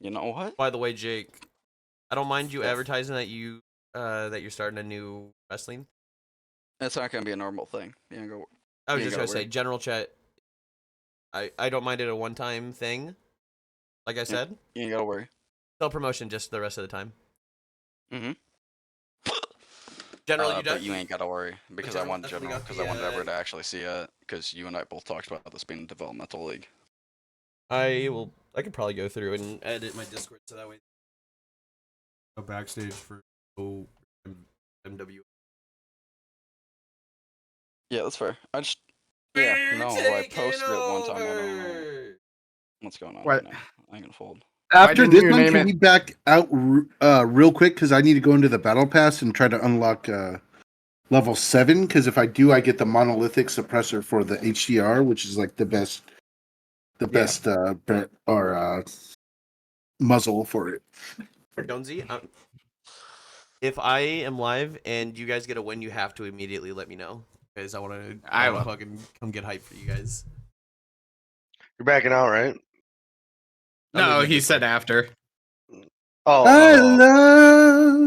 You know what? By the way, Jake, I don't mind you advertising that you're starting a new wrestling. It's not gonna be a normal thing. You know, go. I was You just gotta gonna say, worry. general chat. I don't mind it a one-time thing. Like I said, You ain't gotta worry. self promotion just the rest of the time. Mm-hmm. General, you But you ain't gotta worry because I want definitely general got because the. I wanted everyone to actually see it because you and I both talked about this being a developmental league. I could probably go through and edit my Discord so that way. Go backstage for MW. Yeah, that's fair. I posted it one time. I don't know what's going on What? right now. I ain't gonna fold. After After didn't this you one, name can it- we back out real quick? Because I need to go into the battle pass and try to unlock level 7. Because if I do, I get the monolithic suppressor for the HDR, which is like the best muzzle for it. Jonesy, if I am live and you guys get a win, you have to immediately let me know because I want I to will. fucking come get hype for you guys. You're backing out, right? No, he said after. Oh, I love.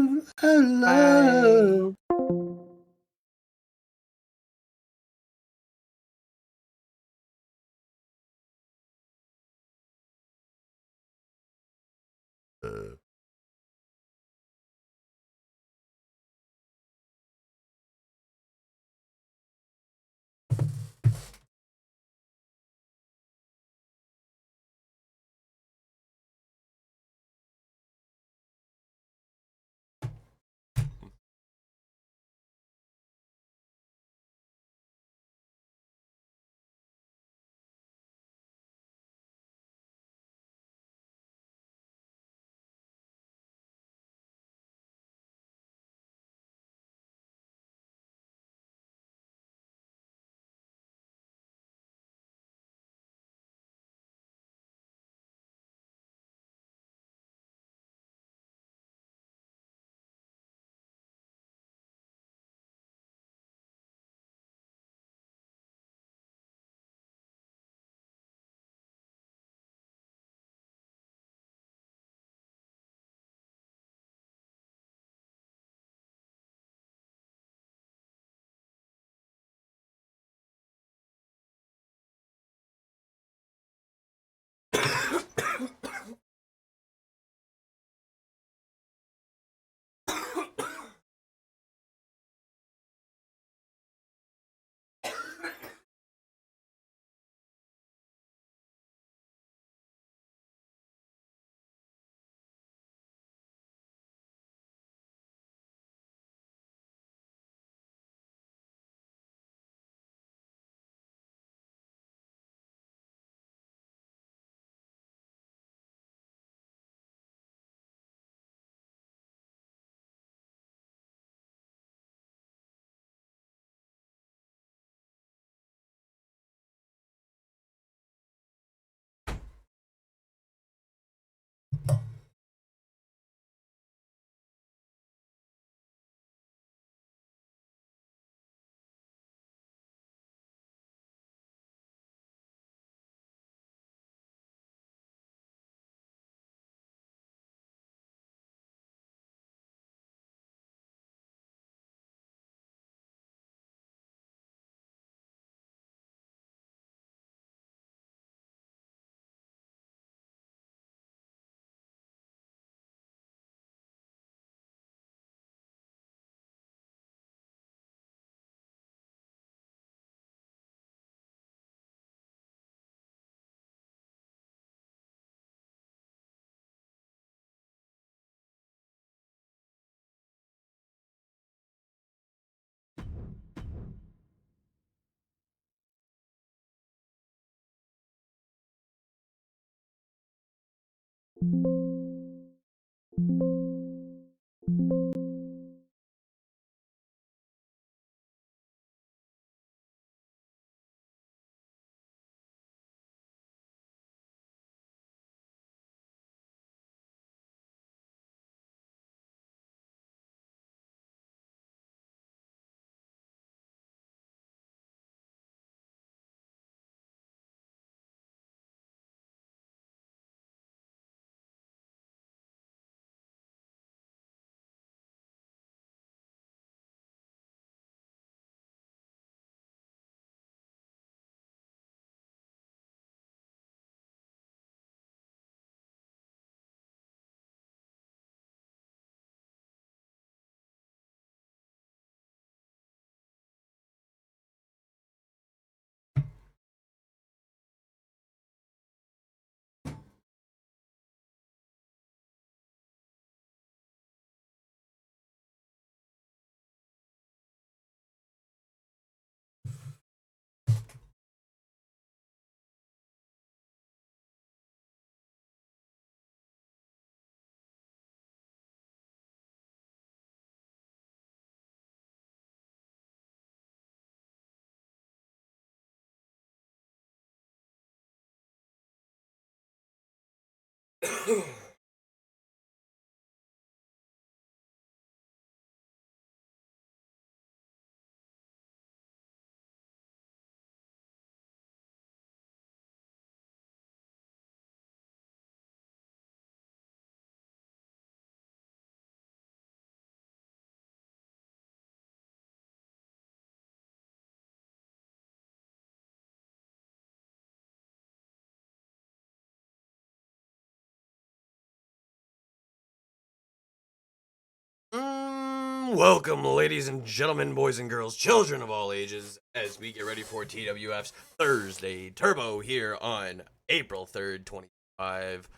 Welcome, ladies and gentlemen, boys and girls, children of all ages, as we get ready for TWF's Thursday Turbo here on April 3rd, 2025.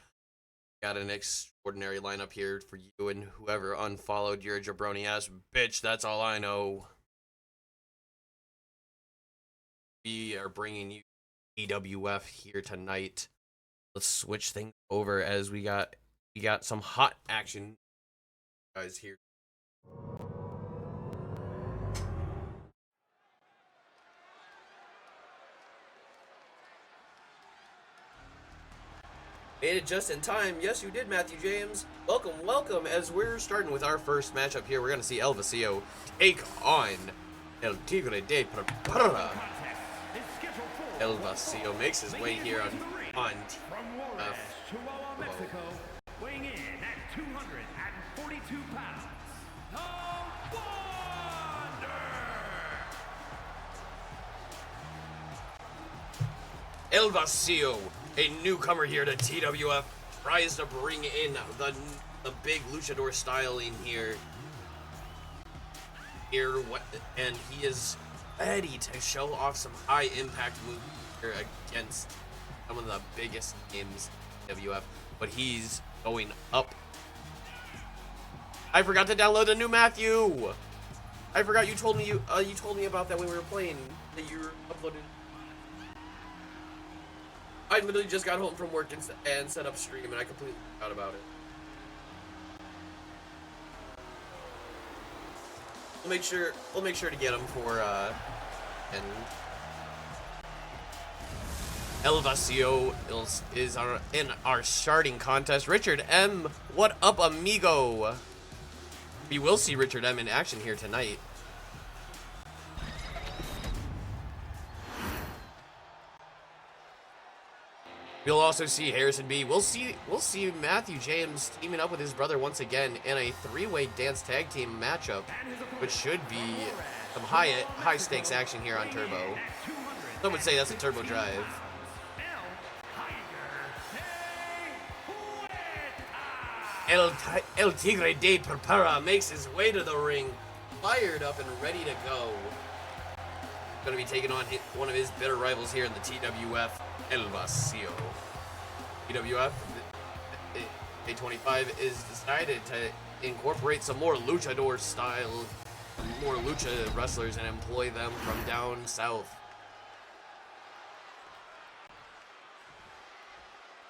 Got an extraordinary lineup here for you, and whoever unfollowed your jabroni ass bitch, that's all I know. We are bringing you TWF here tonight. Let's switch things over as we got some hot action guys here. Made it just in time. Yes, you did, Matthew James. Welcome, welcome. As we're starting with our first matchup here, we're going to see El Vacío take on El Tigre de Prepara. El Vacío makes his way here on weighing in at 242 pounds, the Wonder! El Vacío, a newcomer here to TWF, tries to bring in the big luchador styling here. And he is ready to show off some high impact moves here against some of the biggest names in WF. But he's going up. I forgot to download the new Matthew. I forgot you told me you told me about that when we were playing, that you uploaded. I literally just got home from work and set up stream, and I completely forgot about it. We'll make sure to get him for and El Vacío is in our starting contest. Richard M, what up, amigo? We will see Richard M in action here tonight. We'll also see Harrison B. We'll see Matthew James teaming up with his brother once again in a three-way dance tag team matchup, which should be some high stakes action here on Turbo. Some would say that's a Turbo Drive. El Tigre de Prepara makes his way to the ring, fired up and ready to go. Going to be taking on one of his bitter rivals here in the TWF, El Vacío. TWF, A25 is decided to incorporate some more luchador style, more lucha wrestlers, and employ them from down south.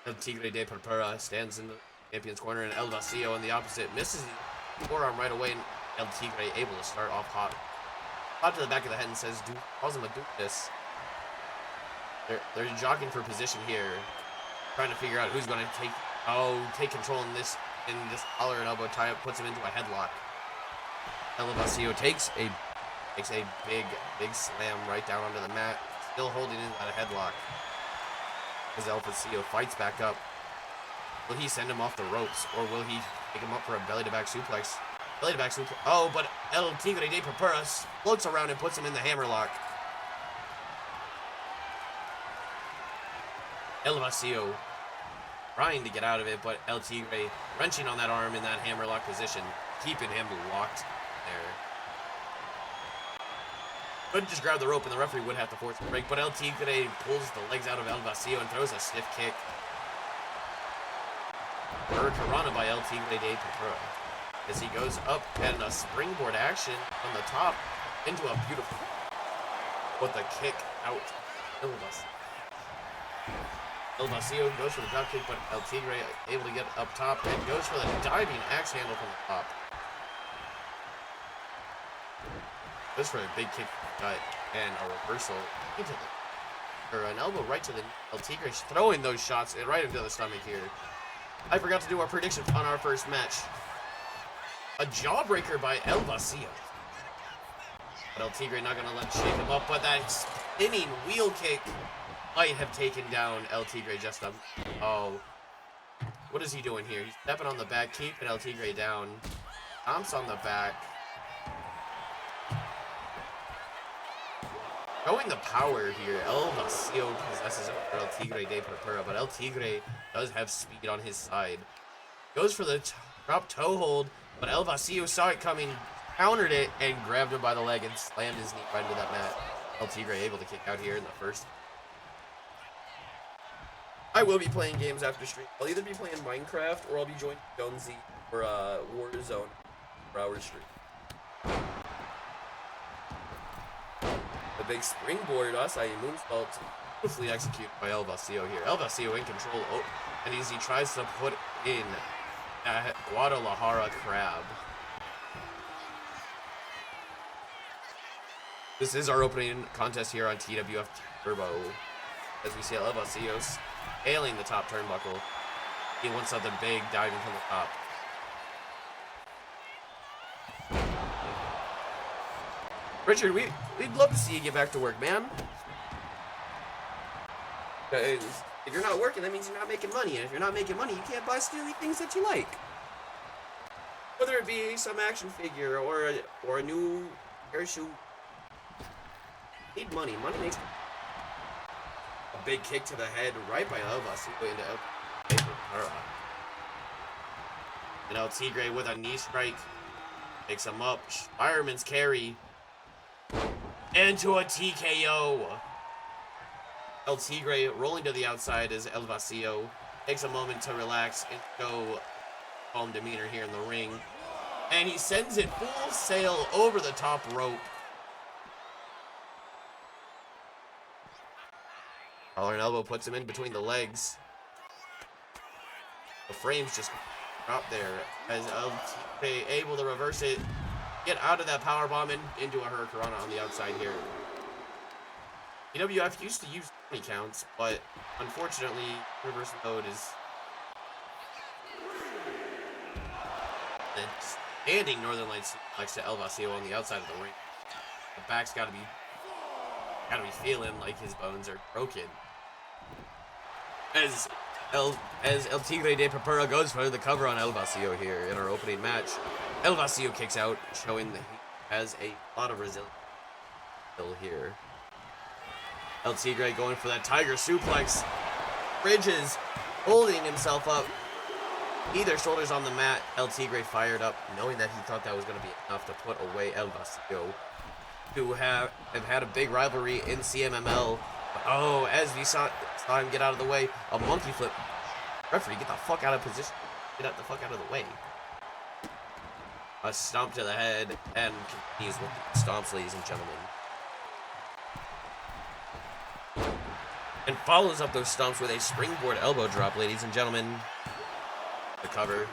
El Tigre de Prepara stands in the champion's corner, and El Vacío on the opposite misses the forearm right away, and El Tigre able to start off hot. Hot to the back of the head and says, calls him a doofus. They're jockeying for position here, trying to figure out who's going to take control in this collar and elbow tie up, puts him into a headlock. El Vacío takes a big slam right down onto the mat, still holding in that headlock. As El Vacío fights back up, will he send him off the ropes, or will he take him up for a belly-to-back suplex? Belly-to-back suplex. Oh, but El Tigre de Prepara floats around and puts him in the hammerlock. El Vacío trying to get out of it, but El Tigre wrenching on that arm in that hammerlock position, keeping him locked there. Couldn't just grab the rope, and the referee would have to force a break, but El Tigre pulls the legs out of El Vacío and throws a stiff kick. Hurricanrana by El Tigre de Prepara as he goes up and a springboard action on the top into a beautiful, with the kick out. El Vacío goes for the drop kick, but El Tigre able to get up top and goes for the diving axe handle from the top. Goes for a big kick gut and a reversal into an elbow right to the El Tigre, throwing those shots right into the stomach here. I forgot to do our prediction on our first match. A jawbreaker by El Vacío. But El Tigre not going to let shake him up, but that spinning wheel kick might have taken down El Tigre just a... Oh. What is he doing here? He's stepping on the back, keeping El Tigre down. Stomps on the back. Showing the power here. El Vacío possesses over El Tigre de Purpura, but El Tigre does have speed on his side. Goes for the drop toe hold, but El Vacío saw it coming, countered it, and grabbed him by the leg and slammed his knee right into that mat. El Tigre able to kick out here in the first. I will be playing games after stream. I'll either be playing Minecraft or I'll be joining Jonesy for Warzone for our stream. The big springboard acai moonsault beautifully executed by El Vacío here. El Vacío in control, and as he tries to put in that Guadalajara crab. This is our opening contest here on TWFtv Turbo. As we see El Vacío scaling the top turnbuckle. He wants something big, diving from the top. Richard, we'd love to see you get back to work, man. Because if you're not working, that means you're not making money. And if you're not making money, you can't buy steely things that you like. Whether it be some action figure or a new parachute. Need money. Money makes a big kick to the head right by El Vacío into El Tigre. And El Tigre with a knee strike. Picks him up. Fireman's carry. Into a TKO. El Tigre rolling to the outside as El Vacío takes a moment to relax and go calm demeanor here in the ring. And he sends it full sail over the top rope. Collar and elbow puts him in between the legs. The frames just drop there as El Tigre able to reverse it. Get out of that powerbomb and into a Hurricanrana on the outside here. TWF used to use 20 counts, but unfortunately, reverse mode is the standing Northern Lights next to El Vacío on the outside of the ring. The back's gotta be feeling like his bones are broken. As El Tigre de Purpura goes for the cover on El Vacío here in our opening match. El Vacío kicks out, showing that he has a lot of resilience still here. El Tigre going for that tiger suplex. Bridges, holding himself up. Either shoulders on the mat. El Tigre fired up, knowing that he thought that was going to be enough to put away El Vacío, who have had a big rivalry in CMML. Oh, as we saw him get out of the way, a monkey flip. Referee, get the fuck out of position. Get the fuck out of the way. A stomp to the head, and continues with the stomps, ladies and gentlemen. And follows up those stomps with a springboard elbow drop, ladies and gentlemen. The cover,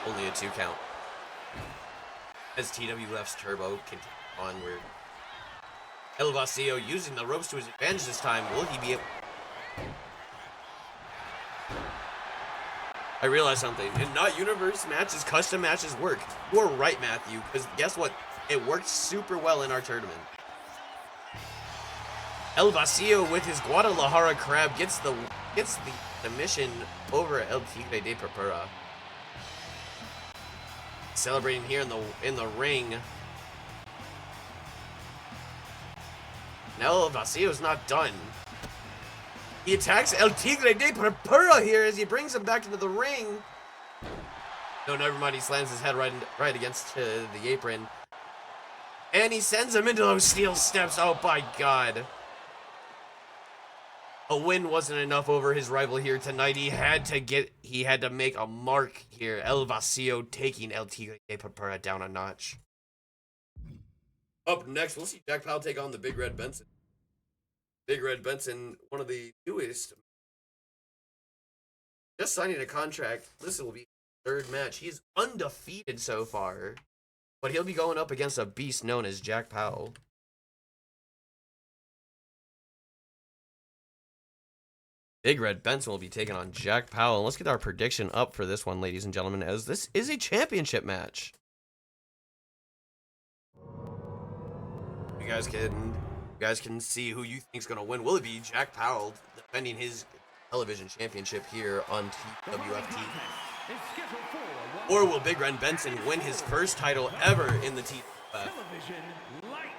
only a 2 count. As TWF's Turbo continues onward. El Vacío using the ropes to his advantage this time. Will he be able... I realized something. In not universe matches, custom matches work. You are right, Matthew, because guess what? It worked super well in our tournament. El Vacío with his Guadalajara crab gets the mission over El Tigre de Purpura. Celebrating here in the ring. Now El Vacío's not done. He attacks El Tigre de Purpura here as he brings him back into the ring. No, never mind. He slams his head right against the apron. And he sends him into those steel steps. Oh, my God. A win wasn't enough over his rival here tonight. He had to make a mark here. El Vacío taking El Tigre de Purpura down a notch. Up next, we'll see Jack Powell take on the Big Red Benson. Big Red Benson, one of the newest. Just signing a contract. This will be his 3rd match. He's undefeated so far. But he'll be going up against a beast known as Jack Powell. Big Red Benson will be taking on Jack Powell. And let's get our prediction up for this one, ladies and gentlemen, as this is a championship match. You guys can see who you think is going to win. Will it be Jack Powell defending his television championship here on TWFtv? Or will Big Red Benson win his first title ever in the TWF? Television Light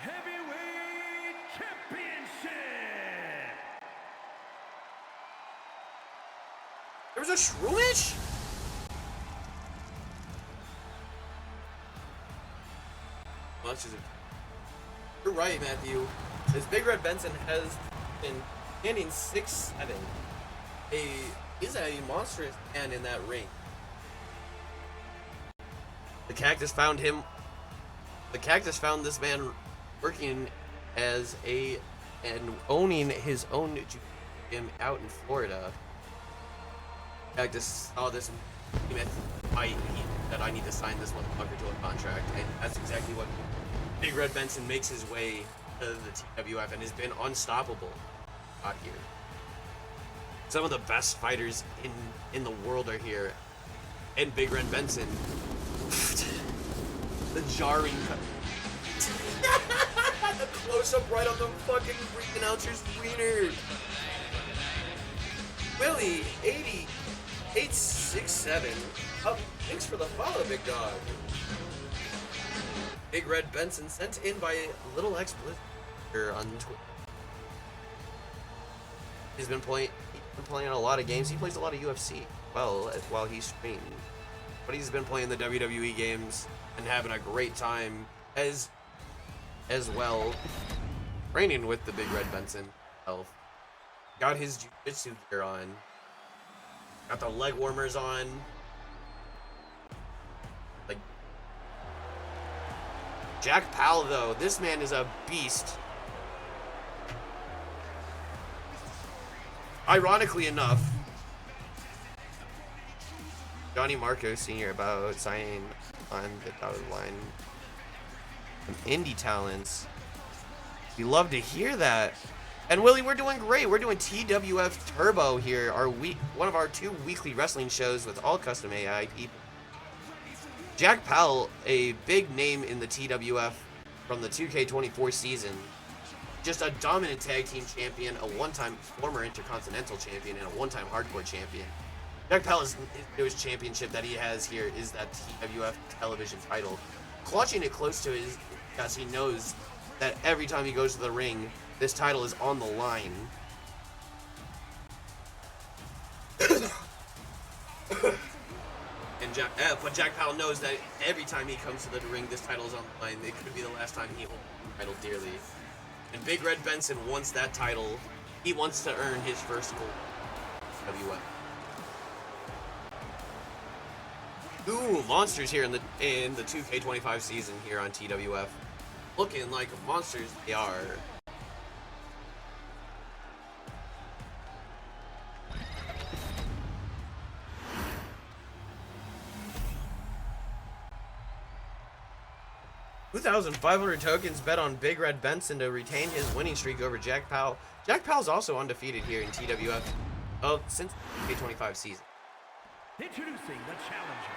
Heavyweight Championship. There was a Shroomish? You're right, Matthew. As Big Red Benson has been standing 6'7". He's a monstrous man in that ring. The Cactus found this man working as and owning his own gym out in Florida. Cactus saw this that I need to sign this motherfucker to a contract, and that's exactly what Big Red Benson makes his way to the TWF and has been unstoppable out here. Some of the best fighters in the world are here, and Big Red Benson. The jarring cut. The close-up right on the fucking ring announcer's wiener. Willie, 867. Up, thanks for the follow, big dog. Big Red Benson sent in by Little X Blizzard on Twitter. He's been playing a lot of games. He plays a lot of UFC while he's streaming. But he's been playing the WWE games and having a great time as well. Training with the Big Red Benson himself. Got his jiu-jitsu gear on. Got the leg warmers on. Like Jack Powell, though, this man is a beast. Ironically enough, Johnny Marco Sr. about signing on the dotted line from indie talents. We love to hear that. And Willie, we're doing great. We're doing TWF Turbo here, one of our 2 weekly wrestling shows with all custom AI people. Jack Powell, a big name in the TWF from the 2K24 season. Just a dominant tag team champion, a one-time former intercontinental champion, and a one-time hardcore champion. Jack Powell's newest championship that he has here is that TWF television title. Clutching it close to his chest, he knows that every time he goes to the ring, this title is on the line. But Jack Powell knows that every time he comes to the ring, this title is on the line. It could be the last time he holds the title dearly. And Big Red Benson wants that title. He wants to earn his first gold WF. Ooh, monsters here in the 2K25 season here on TWF. Looking like monsters they are. $2,500 tokens bet on Big Red Benson to retain his winning streak over Jack Powell. Jack Powell's also undefeated here in TWF since the K25 season. Introducing the challenger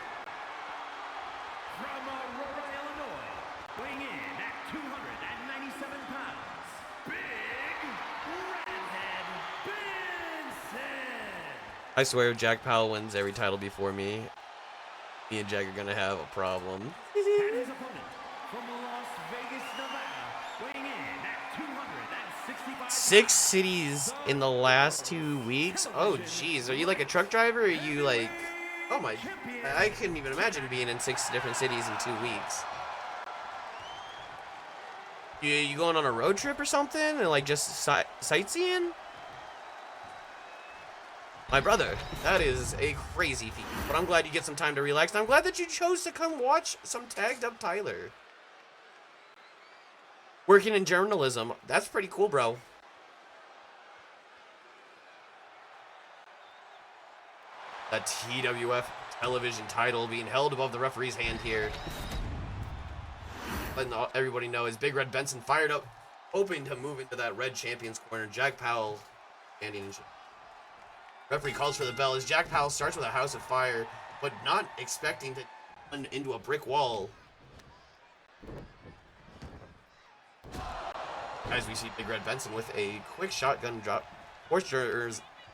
from Aurora, Illinois, weighing in at 297 pounds, Big Redhead Benson. I swear if Jack Powell wins every title before me and Jack are gonna have a problem. And his opponent from Las Vegas, Nevada, weighing in at 265 6 cities in the last 2 weeks? Oh jeez, are you like a truck driver or are you like... Oh my... I couldn't even imagine being in 6 different cities in 2 weeks. You going on a road trip or something? And like just sightseeing? My brother, that is a crazy feat. But I'm glad you get some time to relax. And I'm glad that you chose to come watch some tagged up Tyler. Working in journalism. That's pretty cool, bro. The TWF television title being held above the referee's hand here. Letting everybody know is Big Red Benson fired up, hoping to move into that red champion's corner. Jack Powell standing in. Referee calls for the bell as Jack Powell starts with a house of fire, but not expecting to run into a brick wall. As we see Big Red Benson with a quick shotgun drop. Sports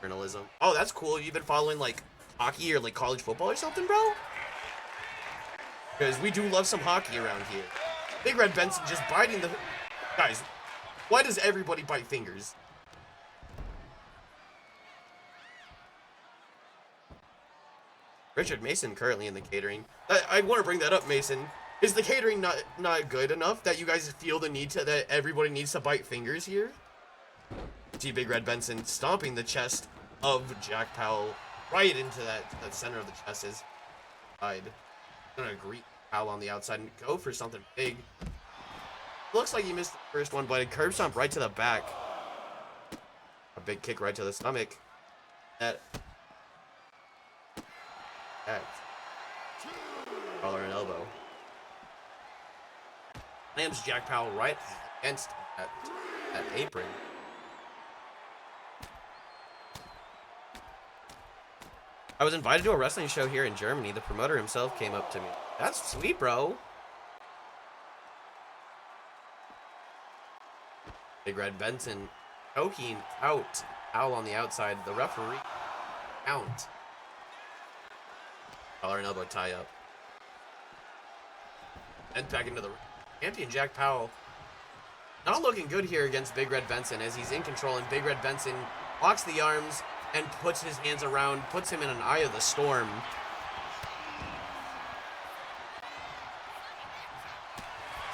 journalism. Oh, that's cool. You've been following like hockey or like college football or something, bro? Because we do love some hockey around here. Big Red Benson just biting the... Guys, why does everybody bite fingers? Richard Mason currently in the catering. I want to bring that up, Mason. Is the catering not good enough that you guys feel the need to, that everybody needs to bite fingers here? See Big Red Benson stomping the chest of Jack Powell right into that center of the chest. Is gonna greet Powell on the outside and go for something big. Looks like he missed the first one, but a curb stomp right to the back. A big kick right to the stomach. That collar and elbow. Lands Jack Powell right against that apron. I was invited to a wrestling show here in Germany. The promoter himself came up to me. That's sweet, bro. Big Red Benson choking out Powell on the outside. The referee count. Collar and elbow tie up. And back into the champion Jack Powell. Not looking good here against Big Red Benson as he's in control, and Big Red Benson locks the arms and puts his hands around, puts him in an eye of the storm.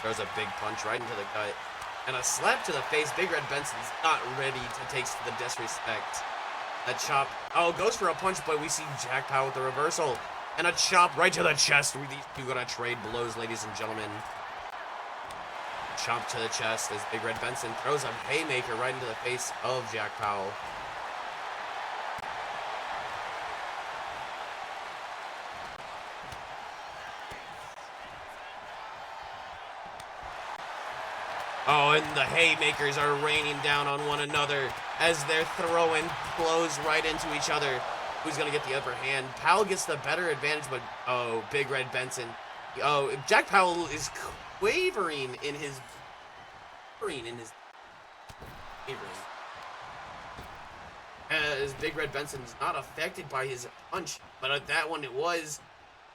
Throws a big punch right into the gut. And a slap to the face. Big Red Benson's not ready to take the disrespect. A chop. Oh, goes for a punch, but we see Jack Powell with the reversal. And a chop right to the chest. These two gonna trade blows, ladies and gentlemen. Chop to the chest as Big Red Benson throws a haymaker right into the face of Jack Powell. Oh, and the haymakers are raining down on one another as they're throwing blows right into each other. Who's going to get the upper hand? Powell gets the better advantage, but oh, Big Red Benson. Oh, Jack Powell is quavering in his... As Big Red Benson's not affected by his punch, but at that one it was.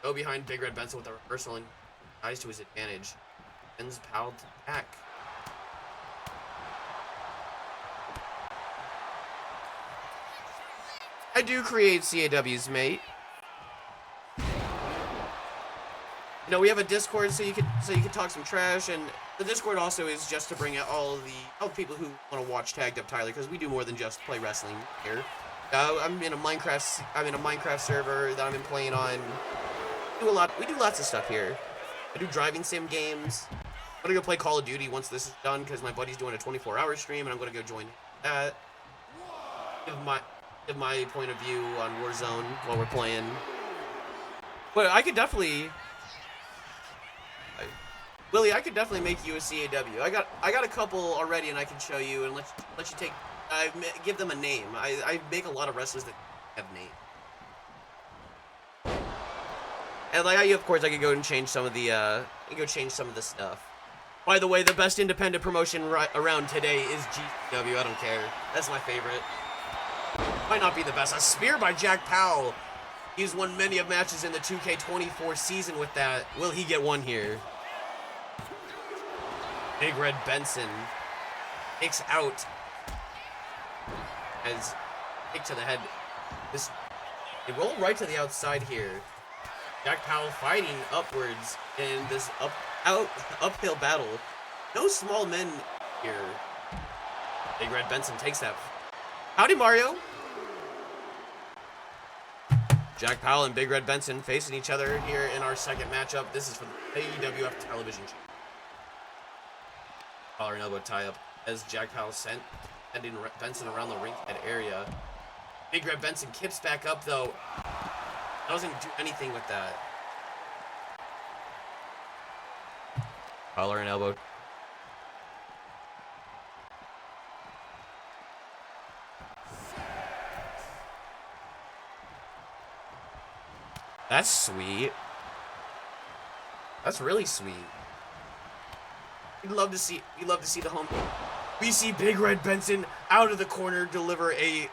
Go behind Big Red Benson with a reversal and ties to his advantage. Sends Powell to back. I do create CAWs, mate. You know, we have a Discord so you could talk some trash, and the Discord also is just to bring out all the people who want to watch Tagged Up Tyler, because we do more than just play wrestling here. I'm in a Minecraft server that I've been playing on. We do lots of stuff here. I do driving sim games. I'm gonna go play Call of Duty once this is done, because my buddy's doing a 24-hour stream, and I'm gonna go join that. Give my point of view on Warzone while we're playing. But I could definitely, Willie, I could definitely make you a CAW. I got a couple already, and I can show you and let you take. Give them a name. I make a lot of wrestlers that have names. And like, of course, I could go and change some of the stuff. By the way, the best independent promotion around today is GCW. I don't care. That's my favorite. Might not be the best. A spear by Jack Powell. He's won many of matches in the 2K24 season with that. Will he get one here? Big Red Benson takes out as kick to the head. They roll right to the outside here. Jack Powell fighting upwards in this uphill battle. No small men here. Big Red Benson takes that. Howdy, Mario. Jack Powell and Big Red Benson facing each other here in our second matchup. This is for the TWF television channel. Collar and elbow tie up as Jack Powell sending Benson around the ringside area. Big Red Benson kips back up though. Doesn't do anything with that. Collar and elbow. That's sweet. That's really sweet. We'd love to see the home. We see Big Red Benson out of the corner deliver a.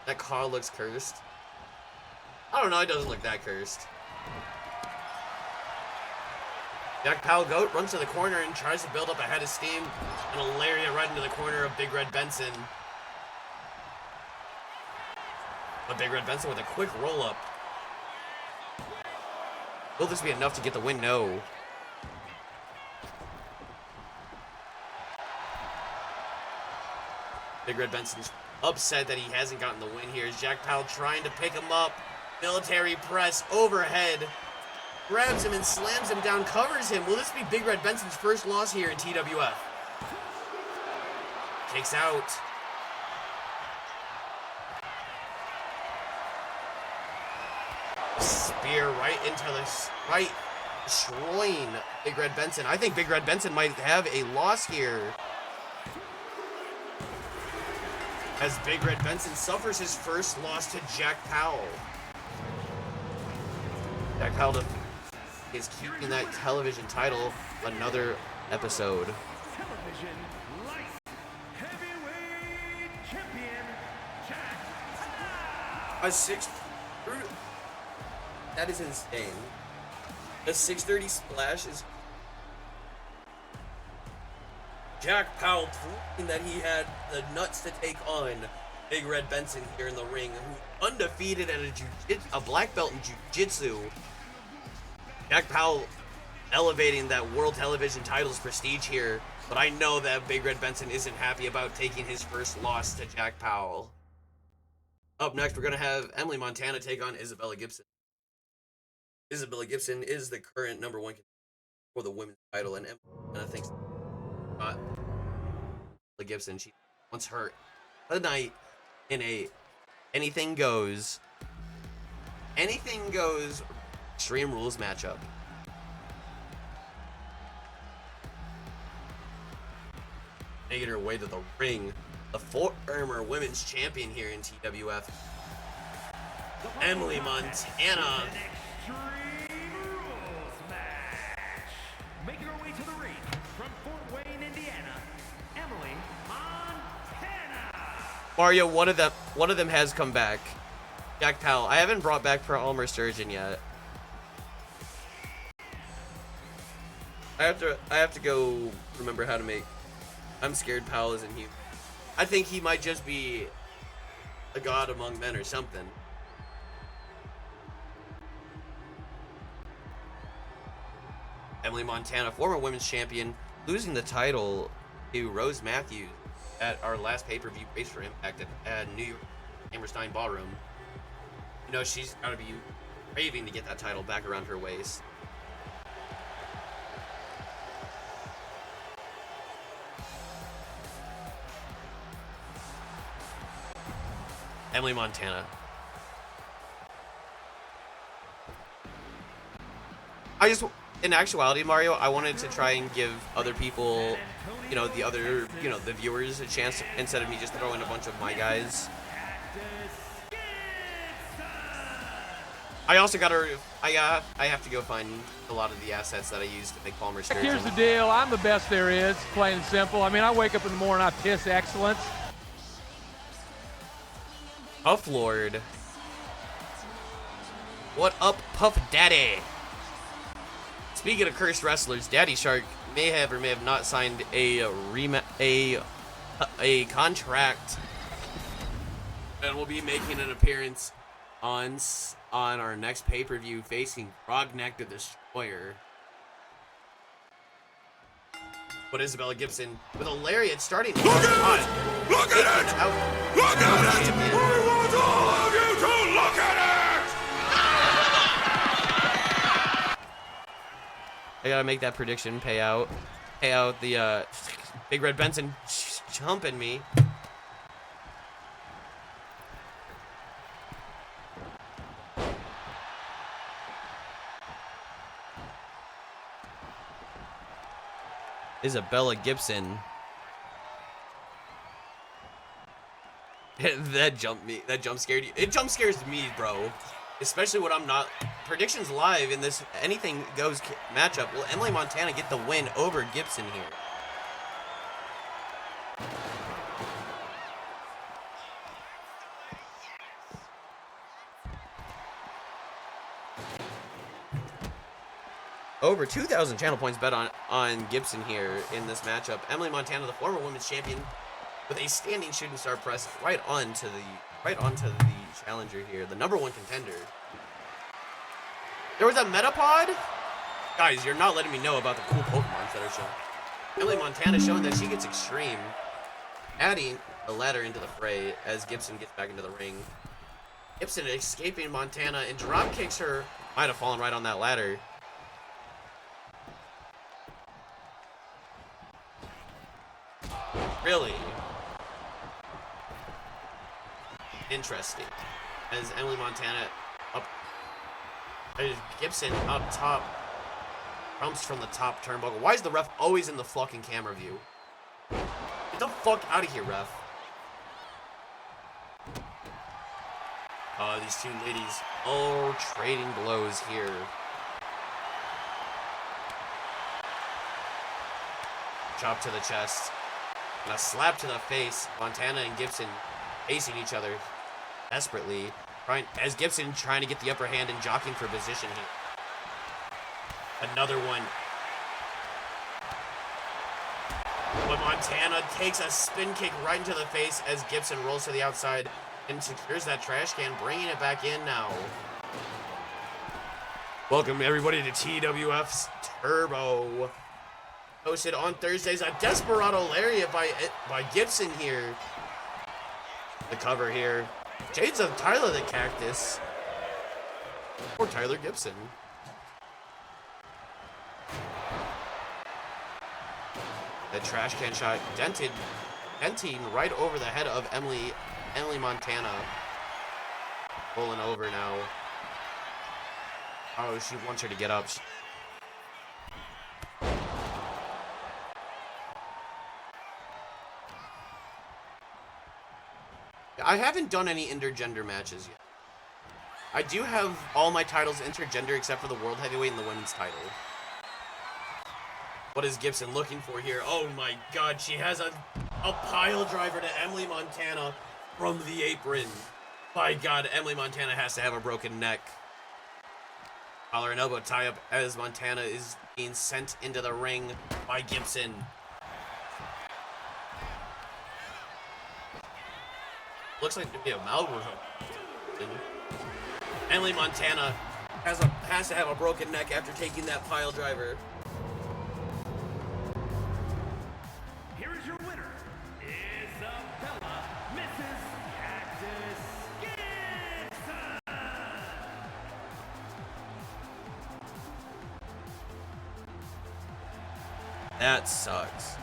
That car looks cursed. I don't know, it doesn't look that cursed. Jack Powell Goat runs to the corner and tries to build up a head of steam. And a lariat right into the corner of Big Red Benson. But Big Red Benson with a quick roll up. Will this be enough to get the win? No. Big Red Benson's upset that he hasn't gotten the win here. Jack Powell trying to pick him up. Military press overhead. Grabs him and slams him down, covers him. Will this be Big Red Benson's first loss here in TWF? Takes out. Spear right into the right, destroying Big Red Benson. I think Big Red Benson might have a loss here, as Big Red Benson suffers his first loss to Jack Powell. Jack Powell is keeping that television title another episode. Television Light Heavyweight Champion Jack Powell. A 6. That is insane. The 630 splash is Jack Powell proving that he had the nuts to take on Big Red Benson here in the ring, who undefeated at a black belt in jiu-jitsu. Jack Powell elevating that world television title's prestige here, but I know that Big Red Benson isn't happy about taking his first loss to Jack Powell. Up next, we're going to have Emily Montana take on Isabella Gibson. Isabella Gibson is the current #1 contender for the women's title, and Emily thinks Gibson, she wants her tonight in a anything goes Extreme Rules matchup. Making her way to the ring, the former women's champion here in TWF, Emily Montana. Extreme Rules match. Making her way to the ring from Fort Wayne, Indiana, Emily Montana. Mario, one of them has come back. Jack Powell. I haven't brought back Palmer Sturgeon yet. I have to go remember how to make. I'm scared Powell isn't human. I think he might just be a god among men or something. Emily Montana, former women's champion, losing the title to Rose Matthews at our last pay-per-view Race for Impact at New York Hammerstein Ballroom. You know, she's got to be craving to get that title back around her waist. Emily Montana. In actuality, Mario, I wanted to try and give other people, the viewers a chance instead of me just throwing a bunch of my guys. I also I have to go find a lot of the assets that I used to make Palmer Sturgeon. Here's the deal. I'm the best there is, plain and simple. I mean, I wake up in the morning, I piss excellence. Puff Lord. What up, Puff Daddy? Speaking of cursed wrestlers, Daddy Shark may have or may have not signed a contract, and will be making an appearance on our next pay-per-view facing Frogneck the Destroyer. But Isabella Gibson with a lariat starting. Look at it! Look at it! Look at it! I want all of you to look at it! I gotta make that prediction pay out. Pay out the Big Red Benson jumping me. Isabella Gibson. That jump scared you. It jump scares me, bro. especially when I'm not. Predictions live in this anything goes matchup. Will Emily Montana get the win over Gibson here? Over 2,000 channel points bet on Gibson here in this matchup. Emily Montana, the former women's champion, with a standing shooting star press right onto the challenger here, the #1 contender. There was a Metapod? Guys, you're not letting me know about the cool Pokemons that are shown. Emily Montana showing that she gets extreme, adding the ladder into the fray as Gibson gets back into the ring. Gibson escaping Montana and drop kicks her. Might have fallen right on that ladder. Really? Interesting. As Emily Montana up, as Gibson up top, jumps from the top turnbuckle. Why is the ref always in the fucking camera view? Get the fuck out of here, ref. These two ladies all trading blows here. Chop to the chest. And a slap to the face. Montana and Gibson facing each other desperately. As Gibson trying to get the upper hand and jockeying for position here. Another one. But Montana takes a spin kick right into the face as Gibson rolls to the outside and secures that trash can, bringing it back in now. Welcome everybody to TWF's Turbo. Hosted on Thursdays, a Desperado Lariat by Gibson here. The cover here. Shades of Tyler the Cactus. Or Tyler Gibson. The trash can shot denting right over the head of Emily Montana. Rolling over now. Oh, she wants her to get up. I haven't done any intergender matches yet. I do have all my titles intergender except for the World Heavyweight and the Women's title. What is Gibson looking for here? Oh my god, she has a pile driver to Emily Montana from the apron. My god, Emily Montana has to have a broken neck. Collar and elbow tie up as Montana is being sent into the ring by Gibson. Looks like to be a Malvern. Emily Montana has to have a broken neck after taking that pile driver. Here is your winner, Isabella, Mrs. Cactus Gibson. That sucks.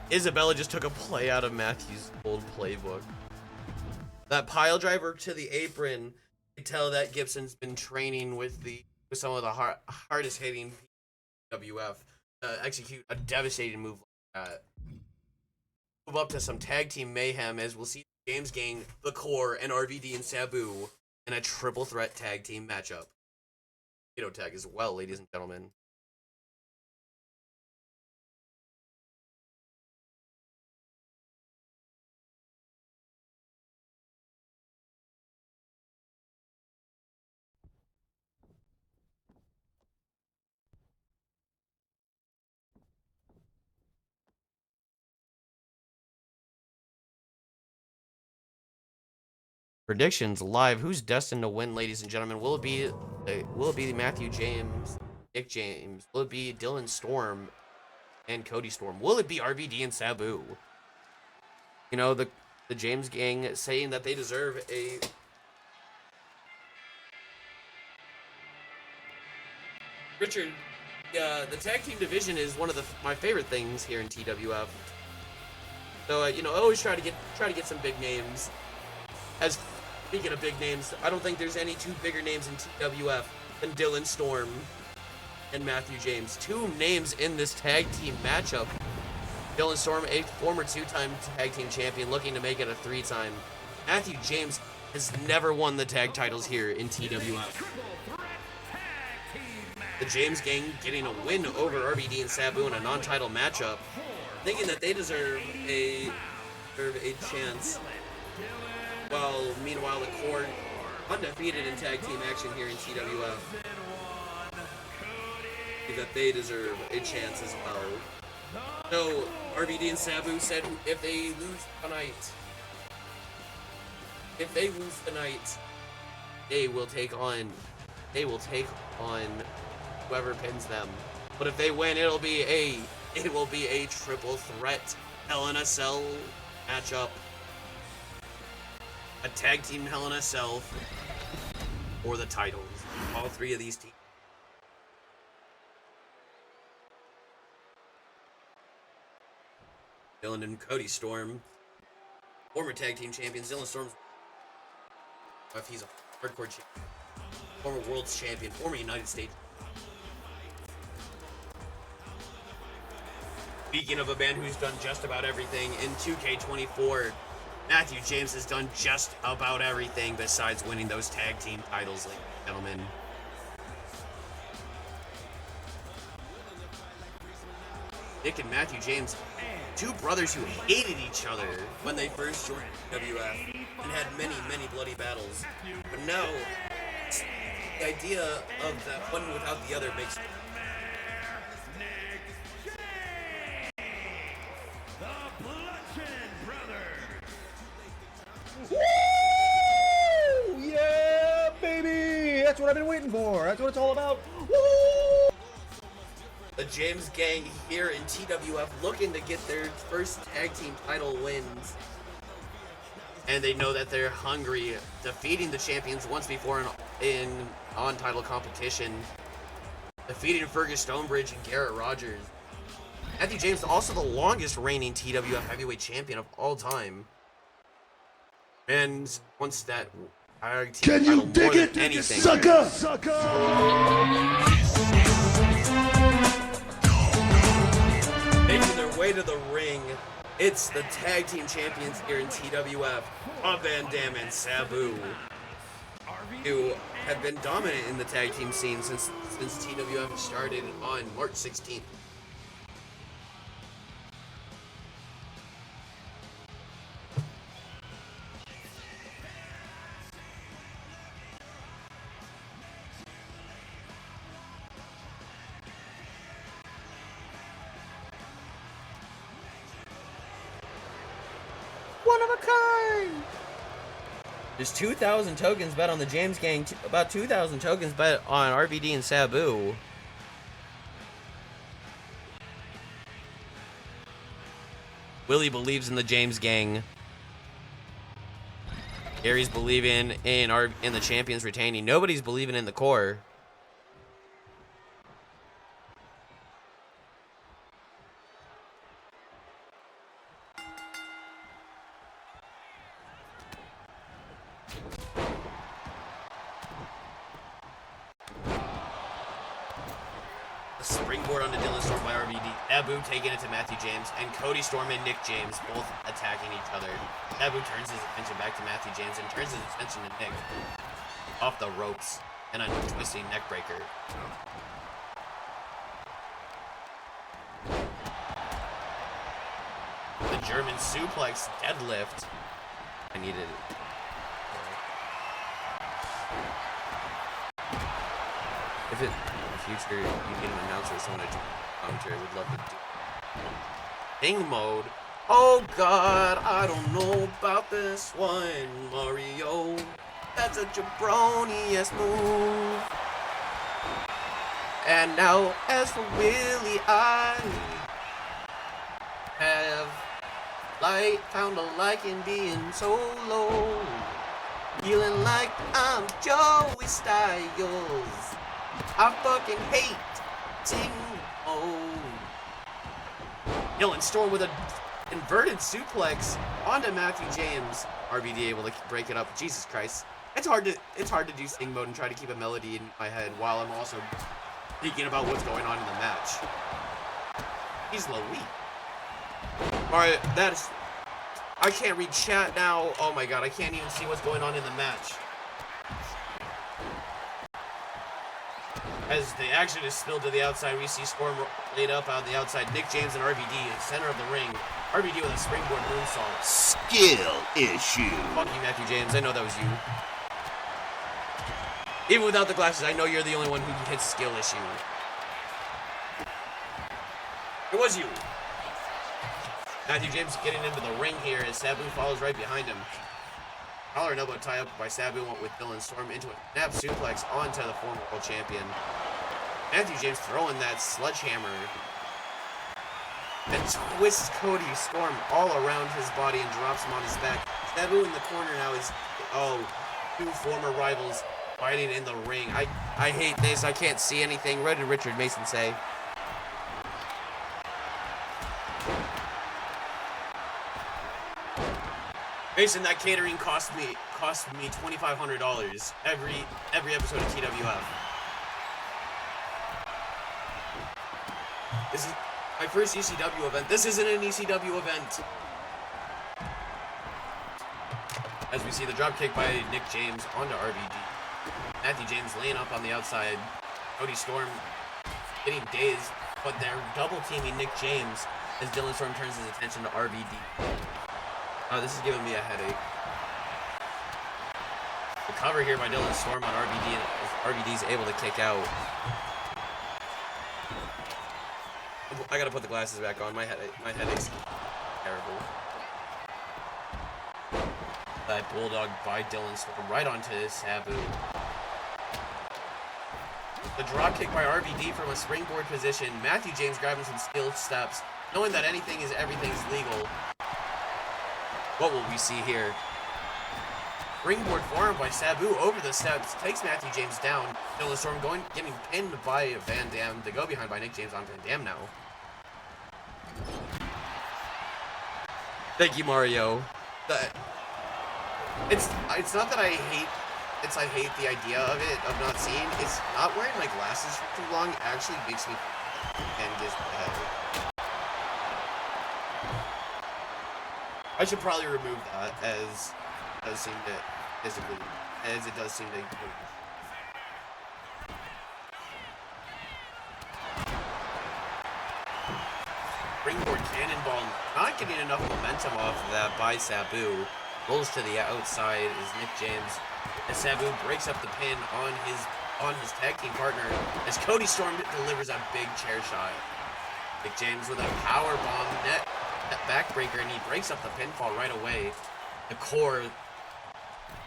Isabella just took a play out of Matthew's old playbook. That pile driver to the apron, you tell that Gibson's been training with some of the hardest hitting WF to execute a devastating move like that. Move up to some tag team mayhem as we'll see James Gang, The Core, and RVD and Sabu in a triple threat tag team matchup. Tag as well, ladies and gentlemen. Predictions live. Who's destined to win, ladies and gentlemen? Will it be Matthew James, Nick James? Will it be Dylan Storm and Cody Storm? Will it be RVD and Sabu? The James Gang saying that they deserve a Richard. The tag team division is one of my favorite things here in TWF. So I always try to get some big names. As speaking of big names, I don't think there's any two bigger names in TWF than Dylan Storm and Matthew James. Two names in this tag team matchup Dylan Storm, a former 2-time tag team champion, looking to make it a 3-time. Matthew James has never won the tag titles here in TWF. The James gang getting a win over RVD and Sabu in a non-title matchup, thinking that they deserve a chance. While meanwhile the Core undefeated in tag team action here in TWF, that they deserve a chance as well. So RVD and Sabu said if they lose tonight, they will take on whoever pins them. But if they win, it will be a triple threat Hell in a Cell matchup. A tag team Hell in a Cell for the titles. All three of these teams. Dylan and Cody Storm, former tag team champions. Dylan Storm's he's a hardcore champion, former world's champion, former United States. Speaking of a band who's done just about everything, in 2K24, Matthew James has done just about everything besides winning those tag team titles, ladies and gentlemen. Nick and Matthew James, two brothers who hated each other when they first joined WF and had many, many bloody battles. But now, the idea of that one without the other makes Woo! Yeah, baby! That's what I've been waiting for. That's what it's all about. Woo! the James gang here in TWF looking to get their first tag team title wins. And they know that they're hungry, defeating the champions once before in on-title competition. Defeating Fergus Stonebridge and Garrett Rogers. Matthew James, also the longest reigning TWF heavyweight champion of all time. And once that Can you dig it, anything, sucker? making their way to the ring, it's the tag team champions here in TWF, Rob Van Dam and Sabu, who have been dominant in the tag team scene since TWF started on March 16th. One of a kind. There's 2,000 tokens bet on the James gang, about 2,000 tokens bet on RVD and Sabu. Willie believes in the James gang. Gary's believing in the champions retaining. Nobody's believing in the core. Springboard onto Dylan Storm by RVD. Sabu taking it to Matthew James, and Cody Storm and Nick James both attacking each other. Sabu turns his attention back to Matthew James and turns his attention to Nick. Off the ropes and a twisting neck breaker. The German suplex deadlift. I needed it. If it in the future you get an announcer or someone to do commentary, I would love to do Thing mode. Oh god, I don't know about this one, Mario. That's a jabroni-ass move. And now as for Willie, I have found a like in being solo. Feeling like I'm Joey Styles. I fucking hate Ting mode. Dylan Storm with an inverted suplex onto Matthew James. RVD able to break it up. Jesus Christ. It's hard to do Sting mode and try to keep a melody in my head while I'm also thinking about what's going on in the match. He's Louis. Alright, that is... I can't read chat now. Oh my god, I can't even see what's going on in the match. As the action is spilled to the outside, we see Storm laid up on the outside. Nick James and RVD in the center of the ring. RVD with a springboard moonsault. Skill issue. Fuck you, Matthew James. I know that was you. Even without the glasses, I know you're the only one who hits skill issue. It was you. Matthew James getting into the ring here as Sabu follows right behind him. Collar and elbow tie up by Sabu with Dylan Storm into a snap suplex onto the former world champion. Matthew James throwing that sledgehammer and twists Cody Storm all around his body and drops him on his back. Sabu in the corner now is, two former rivals fighting in the ring. I hate this. I can't see anything. What did Richard Mason say? Mason, that catering cost me $2,500 every episode of TWF. This is my first ECW event. This isn't an ECW event. As we see the drop kick by Nick James onto RVD. Matthew James laying up on the outside. Cody Storm getting dazed, but they're double teaming Nick James as Dylan Storm turns his attention to RVD. This is giving me a headache. The cover here by Dylan Storm on RVD, and RVD's able to kick out. I gotta put the glasses back on. My headache's terrible. That bulldog by Dylan Storm right onto Sabu. The drop kick by RVD from a springboard position. Matthew James grabbing some skill steps, knowing that everything's legal. What will we see here? Springboard forearm by Sabu over the steps, takes Matthew James down. Dylan Storm getting pinned by Van Dam. The go behind by Nick James on Van Dam now. Thank you, Mario. It's not that I hate the idea of it, of not seeing. It's not wearing my glasses for too long actually makes me and gives me a headache. I should probably remove that as it does seem to physically, as it does seem to. Springboard cannonball, not getting enough momentum off of that by Sabu. Rolls to the outside is Nick James. As Sabu breaks up the pin on his tag team partner as Cody Storm delivers a big chair shot. Nick James with a power bomb net backbreaker, and he breaks up the pinfall right away. The core,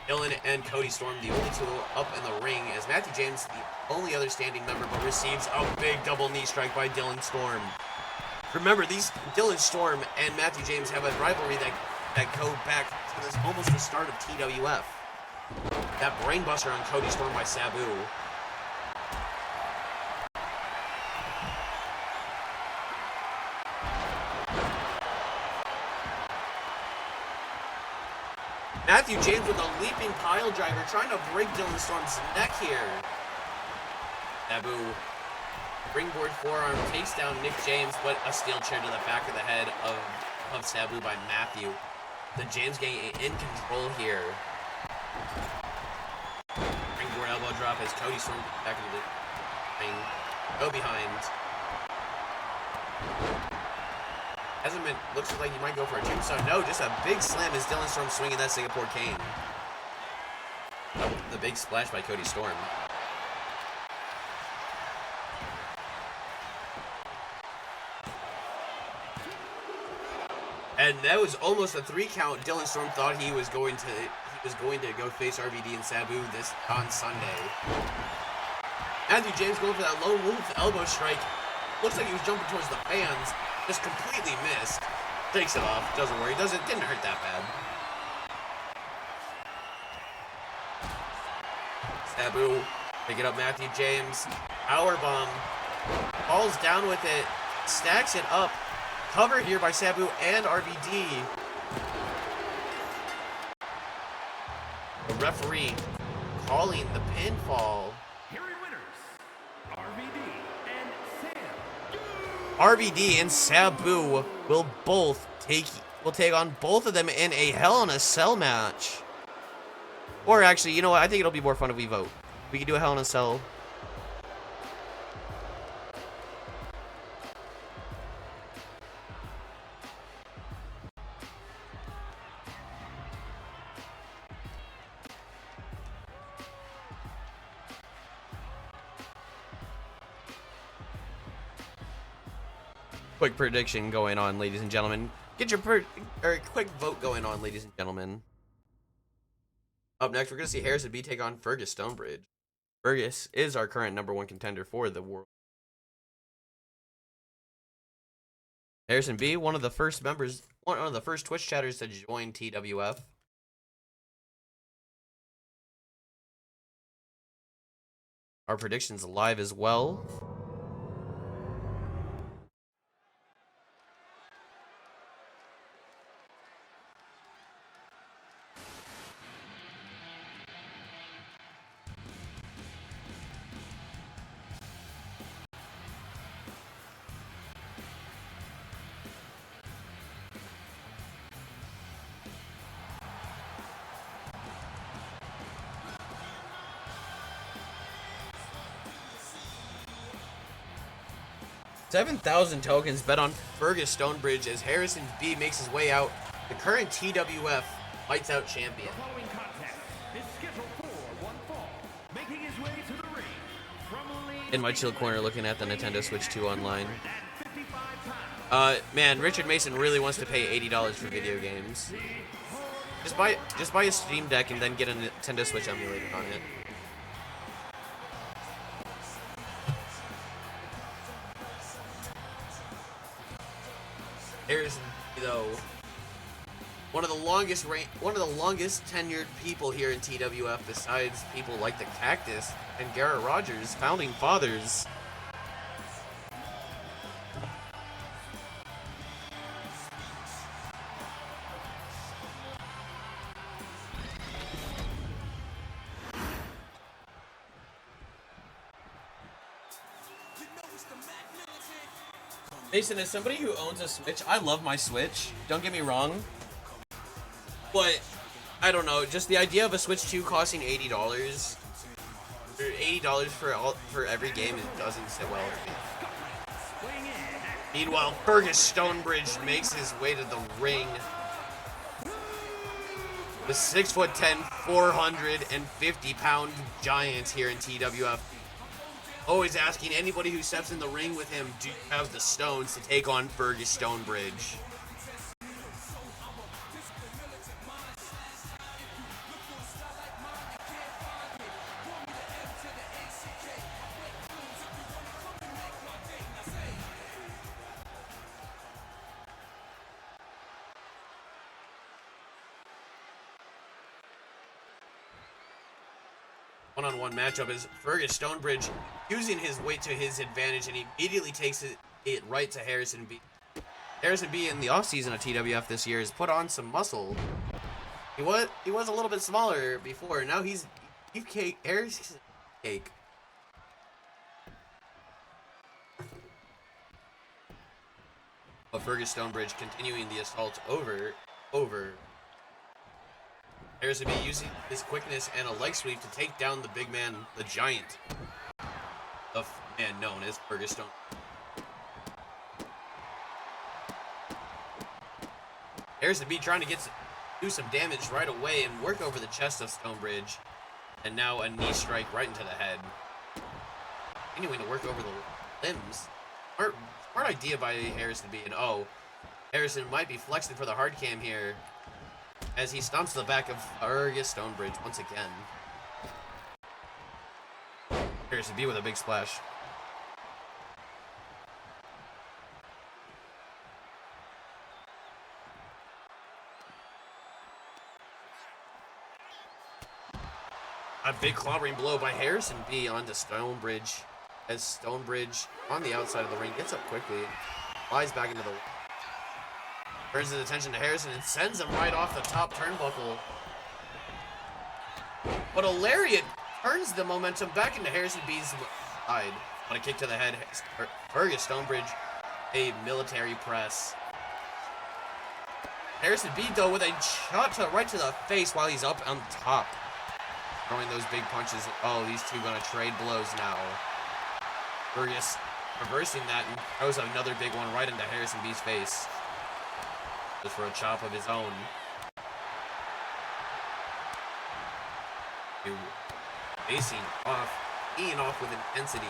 Dylan and Cody Storm, the only two up in the ring, as Matthew James, the only other standing member, but receives a big double knee strike by Dylan Storm. Remember, Dylan Storm and Matthew James have a rivalry that go back to almost the start of TWF. That brainbuster on Cody Storm by Sabu. Matthew James with a leaping pile driver trying to break Dylan Storm's neck here. Sabu, springboard forearm takes down Nick James, but a steel chair to the back of the head of Sabu by Matthew. The James getting in control here. Springboard elbow drop as Cody Storm back into the ring. Go behind. Hasn't been, looks like he might go for a tombstone. No, just a big slam as Dylan Storm swinging that Singapore cane. Oh, the big splash by Cody Storm. And that was almost a 3 count. Dylan Storm thought he was going to go face RVD and Sabu this on Sunday. Matthew James going for that lone wolf elbow strike. Looks like he was jumping towards the fans. Just completely missed. Takes it off. Doesn't worry. Didn't hurt that bad. Sabu picking up Matthew James. Powerbomb. Falls down with it. Stacks it up. Cover here by Sabu and RVD. The referee calling the pinfall. Here are your winners, RVD and Sam. RVD and Sabu will take on both of them in a Hell in a Cell match. Or actually, you know what? I think it'll be more fun if we vote. We can do a Hell in a Cell. Quick prediction going on, ladies and gentlemen. Get your quick vote going on, ladies and gentlemen. Up next, we're going to see Harrison B take on Fergus Stonebridge. Fergus is our current #1 contender for the world. Harrison B, one of the first Twitch chatters to join TWF. Our predictions live as well. $7,000 tokens bet on Fergus Stonebridge as Harrison B makes his way out, the current TWF Lights Out champion. The following contest is scheduled for one fall. Making his way to the ring from In my chill corner looking at the Nintendo Switch 2 online. 55 pounds. Man, Richard Mason really wants to pay $80 for video games. Just buy a Steam Deck and then get a Nintendo Switch emulator on it. Harrison, though, one of the longest tenured people here in TWF, besides people like the Cactus and Garrett Rogers, founding fathers. Mason, as somebody who owns a Switch, I love my Switch. Don't get me wrong. But, I don't know, just the idea of a Switch 2 costing $80, or $80 for every game, it doesn't sit well with me. Meanwhile, Fergus Stonebridge makes his way to the ring. The 6'10", 450-pound giant here in TWF. Always asking anybody who steps in the ring with him, do you have the stones to take on Fergus Stonebridge? One-on-one matchup is Fergus Stonebridge using his weight to his advantage, and he immediately takes it right to Harrison B. Harrison B in the offseason of TWF this year has put on some muscle. He was a little bit smaller before. Now he's cake. Harrison's cake. But Fergus Stonebridge continuing the assault over. Harrison B using his quickness and a leg sweep to take down the big man, the giant. The man known as Fergus Stone. Harrison B trying to do some damage right away and work over the chest of Stonebridge. And now a knee strike right into the head. Continuing to work over the limbs. Smart idea by Harrison B. And Harrison might be flexing for the hard cam here, as he stomps the back of Fergus Stonebridge once again. Harrison B with a big splash. A big clobbering blow by Harrison B onto Stonebridge, as Stonebridge on the outside of the ring gets up quickly, flies back into the... Turns his attention to Harrison and sends him right off the top turnbuckle. But a lariat turns the momentum back into Harrison B's side. But a kick to the head. Fergus Stonebridge a military press. Harrison B, though, with a shot right to the face while he's up on top. Throwing those big punches. Oh, these two gonna trade blows now. Fergus reversing that and throws another big one right into Harrison B's face. Just for a chop of his own. Facing off, teeing off with intensity.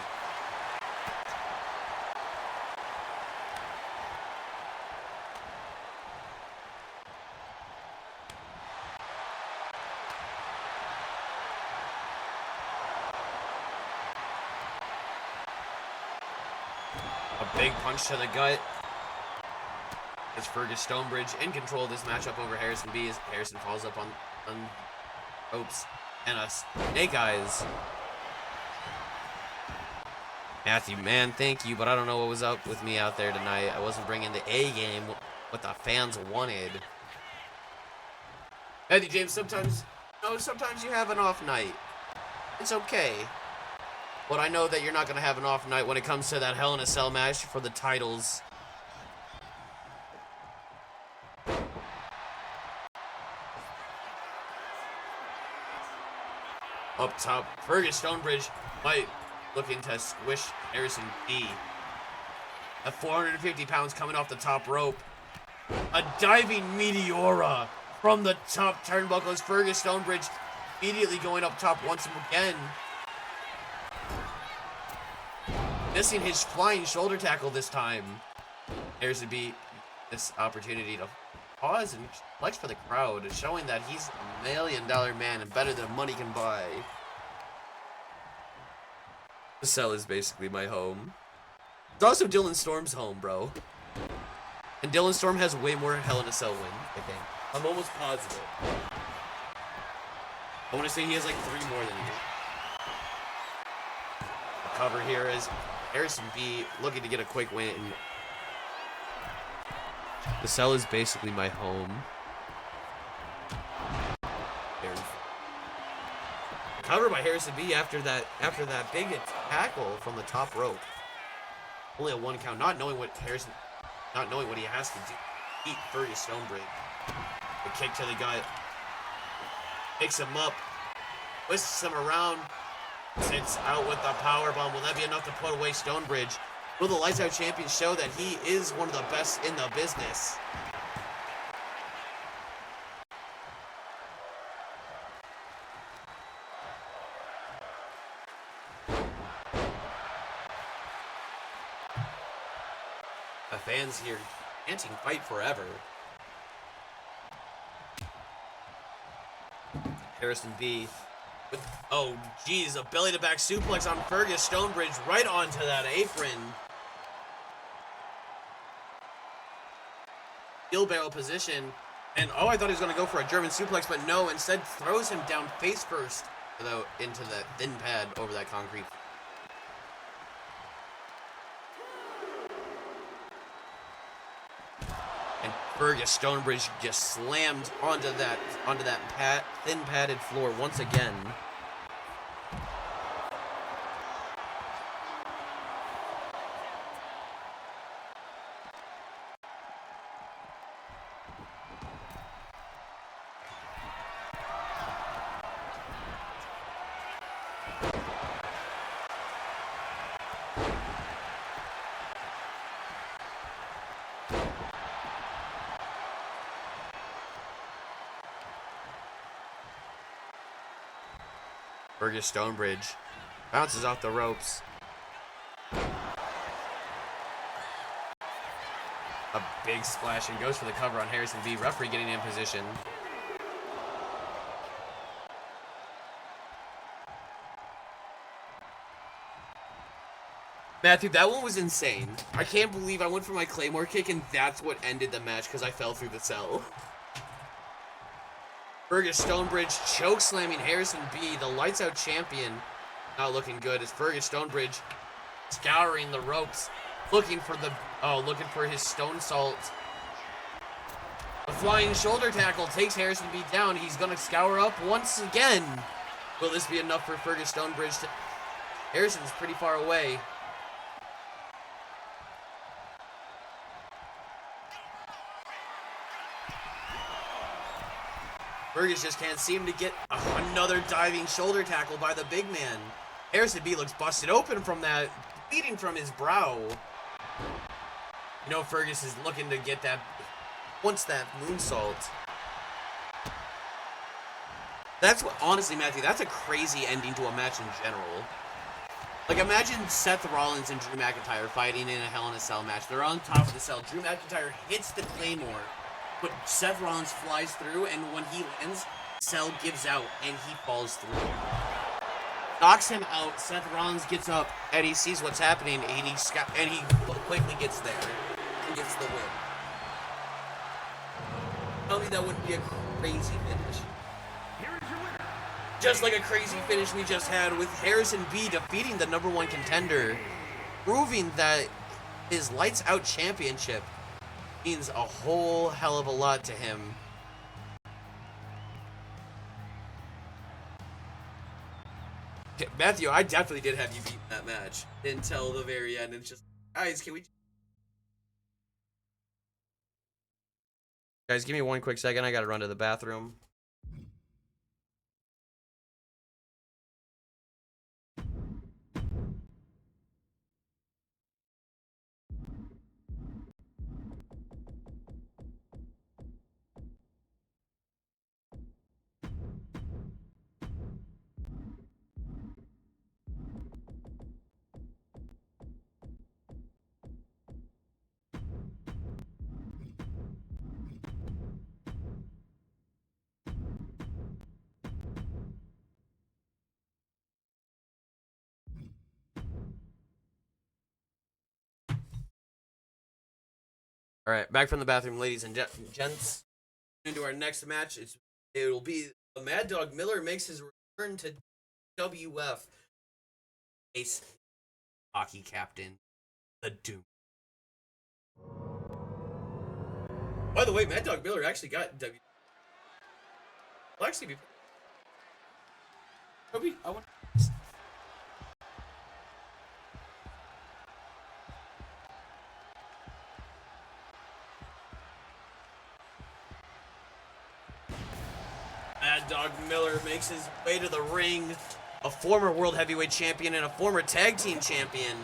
A big punch to the gut. As Fergus Stonebridge in control of this matchup over Harrison B as Harrison falls up on ropes and a snake eyes. Matthew, man, thank you, but I don't know what was up with me out there tonight. I wasn't bringing the A game, what the fans wanted. Matthew James, sometimes you have an off night. It's okay. But I know that you're not going to have an off night when it comes to that Hell in a Cell match for the titles. Up top, Fergus Stonebridge might looking to squish Harrison B. At 450 pounds coming off the top rope. A diving Meteora from the top turnbuckles. Fergus Stonebridge immediately going up top once again. Missing his flying shoulder tackle this time. Harrison B this opportunity to pause and flex for the crowd, showing that he's a $1 million man and better than money can buy. The cell is basically my home. It's also Dylan Storm's home, bro. And Dylan Storm has way more Hell in a Cell wins, I think. I'm almost positive. I want to say he has like 3 more than you. The cover here is Harrison B looking to get a quick win. The cell is basically my home. Covered by Harrison B after that big tackle from the top rope. Only a 1 count, not knowing what he has to do. Beat Fergus Stonebridge. The kick to the gut. Picks him up. Twists him around. Sits out with the power bomb. Will that be enough to put away Stonebridge? Will the Lights Out champion show that he is one of the best in the business? The fans here chanting "Fight Forever." Harrison B with, oh geez, a belly to back suplex on Fergus Stonebridge right onto that apron. Wheelbarrow position, and oh, I thought he was going to go for a German suplex, but no, instead throws him down face first into the thin pad over that concrete. And Fergus Stonebridge just slammed onto that thin padded floor once again. Fergus Stonebridge bounces off the ropes. A big splash and goes for the cover on Harrison B. Referee getting in position. Matthew, that one was insane. I can't believe I went for my Claymore kick and that's what ended the match because I fell through the cell. Fergus Stonebridge choke slamming Harrison B, the Lights Out champion. Not looking good as Fergus Stonebridge scouring the ropes, looking for his stone salt. The flying shoulder tackle takes Harrison B down. He's gonna scour up once again. Will this be enough for Fergus Stonebridge? Harrison's pretty far away. Fergus just can't seem to get another diving shoulder tackle by the big man. Harrison B looks busted open from that, bleeding from his brow. You know Fergus is looking to get that, wants that moonsault. That's what, honestly, Matthew, that's a crazy ending to a match in general. Like, imagine Seth Rollins and Drew McIntyre fighting in a Hell in a Cell match. They're on top of the cell. Drew McIntyre hits the Claymore, but Seth Rollins flies through, and when he lands, the cell gives out, and he falls through. Knocks him out. Seth Rollins gets up, and he sees what's happening, and he quickly gets there and gets the win. Tell me that wouldn't be a crazy finish. Just like a crazy finish we just had with Harrison B defeating the #1 contender, proving that his Lights Out Championship means a whole hell of a lot to him. Matthew, I definitely did have you beat that match until the very end. It's just, guys, can we... Guys, give me one quick second. I gotta run to the bathroom. All right, back from the bathroom, ladies and gents. Into our next match, it'll be Mad Dog Miller makes his return to WF. Ace hockey captain, the Doom. By the way, Mad Dog Miller actually got W. Well, actually, be. Toby, I want. Mad Dog Miller makes his way to the ring, a former World Heavyweight Champion and a former Tag Team Champion.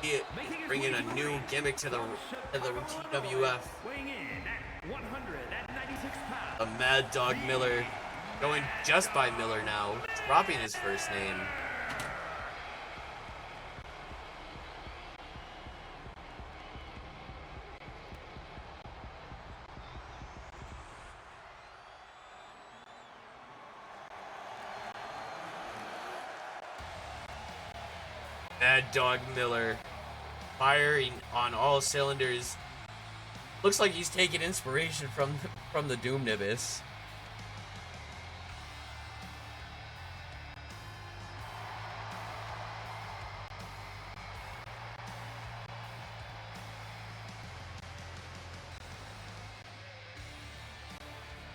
He bringing a new gimmick to the TWF. A Mad Dog Miller, going just by Miller now, dropping his first name. Mad Dog Miller firing on all cylinders. Looks like he's taking inspiration from the Doom Nibis.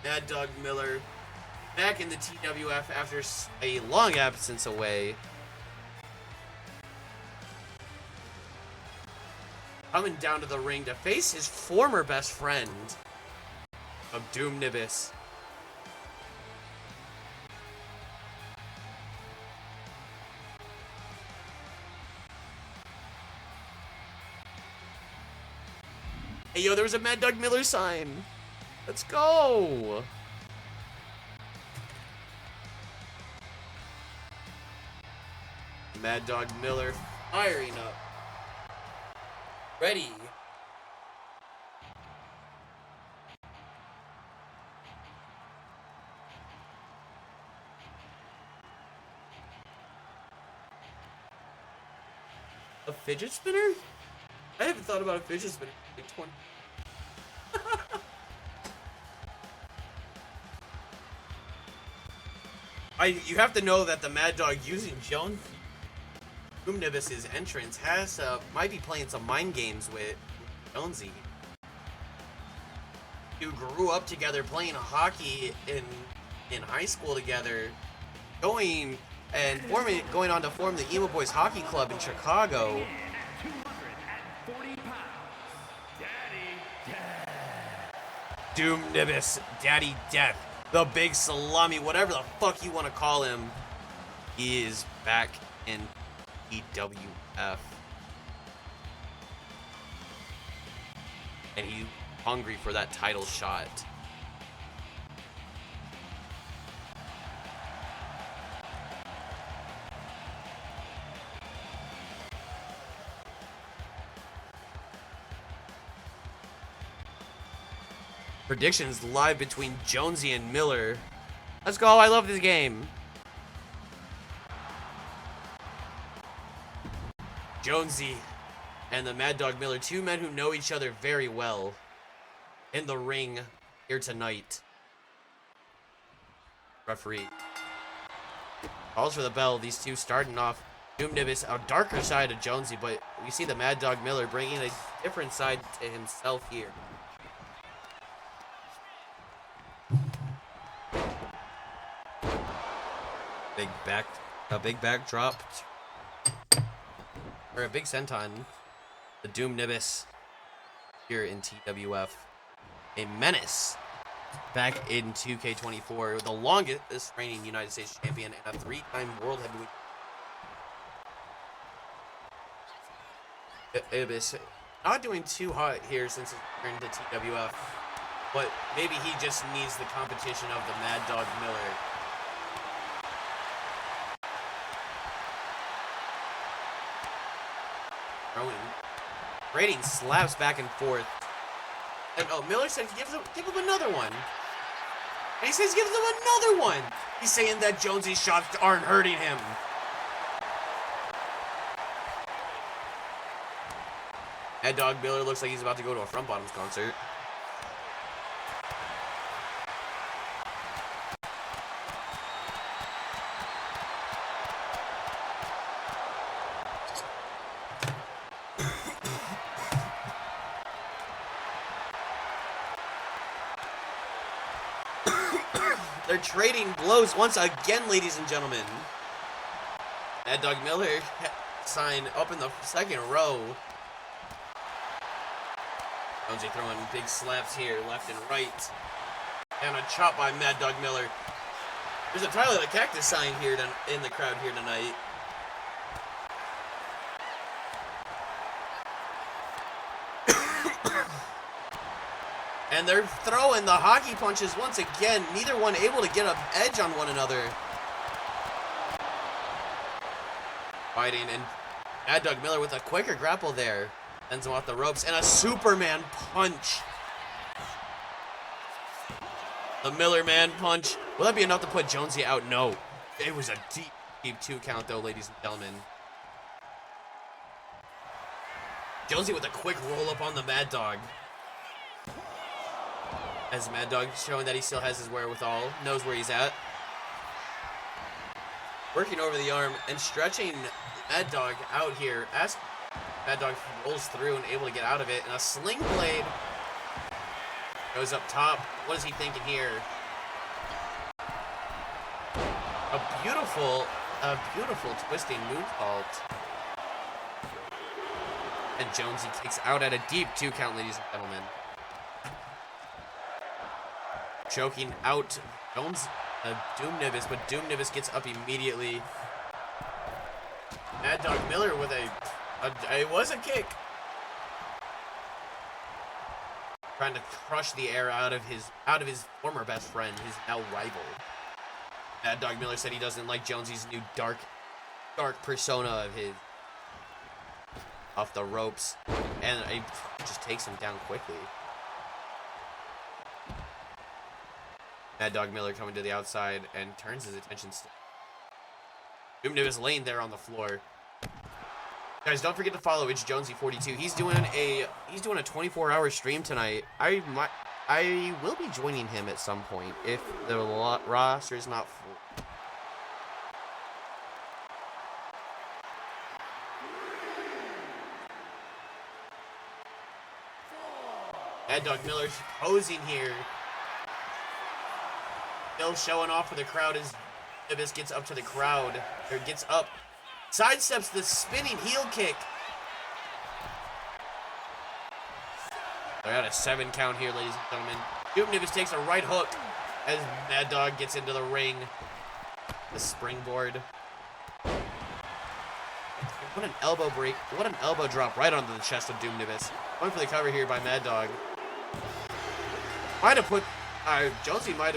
Mad Dog Miller back in the TWF after a long absence away. Coming down to the ring to face his former best friend of Doom Nibis. Hey, yo, there was a Mad Dog Miller sign. Let's go. Mad Dog Miller firing up. Ready. A fidget spinner? I haven't thought about a fidget spinner in like 20. You have to know that the Mad Dog using Doom Nibis' entrance might be playing some mind games with Jonesy. You grew up together playing hockey in high school together, going on to form the Emo Boys Hockey Club in Chicago. 240 pounds. Doom Nibis, Daddy Death, the big salami, whatever the fuck you want to call him, he is back in TWF. And he's hungry for that title shot. Predictions live between Jonesy and Miller. Let's go. I love this game. Jonesy and the Mad Dog Miller, two men who know each other very well, in the ring here tonight. Referee calls for the bell. These two starting off. Doom Nibis, a darker side of Jonesy, but we see the Mad Dog Miller bringing a different side to himself here. A big backdrop, or a big senton. The Doom Nibis here in TWF, a menace back in 2K24, the longest reigning United States champion and a 3-time world heavyweight. Ibis not doing too hot here since his return to TWF, but maybe he just needs the competition of the Mad Dog Miller. Trading slaps back and forth. And Miller said give him another one. And he says give him another one. He's saying that Jonesy's shots aren't hurting him. Mad Dog Miller looks like he's about to go to a Front Bottoms concert. They're trading blows once again, ladies and gentlemen. Mad Dog Miller sign up in the second row. Jonesy throwing big slaps here, left and right. And a chop by Mad Dog Miller. There's a Tyler the Cactus sign here in the crowd here tonight. And they're throwing the hockey punches once again. Neither one able to get an edge on one another. Fighting, and Mad Dog Miller with a quicker grapple there. Sends him off the ropes, and a Superman punch. The Miller Man punch. Will that be enough to put Jonesy out? No. It was a deep 2 count though, ladies and gentlemen. Jonesy with a quick roll up on the Mad Dog. As Mad Dog showing that he still has his wherewithal, knows where he's at. Working over the arm and stretching Mad Dog out here. As Mad Dog rolls through and able to get out of it. And a sling blade goes up top. What is he thinking here? A beautiful twisting moonsault. And Jonesy kicks out at a deep 2 count, ladies and gentlemen. Choking out Doom Nibis, but Doom Nibis gets up immediately. Mad Dog Miller with it was a kick. Trying to crush the air out of his former best friend, his now rival. Mad Dog Miller said he doesn't like Jonesy's new dark persona of his. Off the ropes, and it just takes him down quickly. Mad Dog Miller coming to the outside and turns his attention. Doom Nibis laying there on the floor. Guys, don't forget to follow It's Jonesy42. He's doing a 24-hour stream tonight. I will be joining him at some point if the roster is not full. Mad Dog Miller posing here. Still showing off for the crowd as Nibis gets up to the crowd. Or gets up. Sidesteps the spinning heel kick. They're at a 7 count here, ladies and gentlemen. Doom Nimbus takes a right hook as Mad Dog gets into the ring. The springboard. What an elbow break. What an elbow drop right onto the chest of Doom Nimbus. Going for the cover here by Mad Dog. Might have put... Jonesy might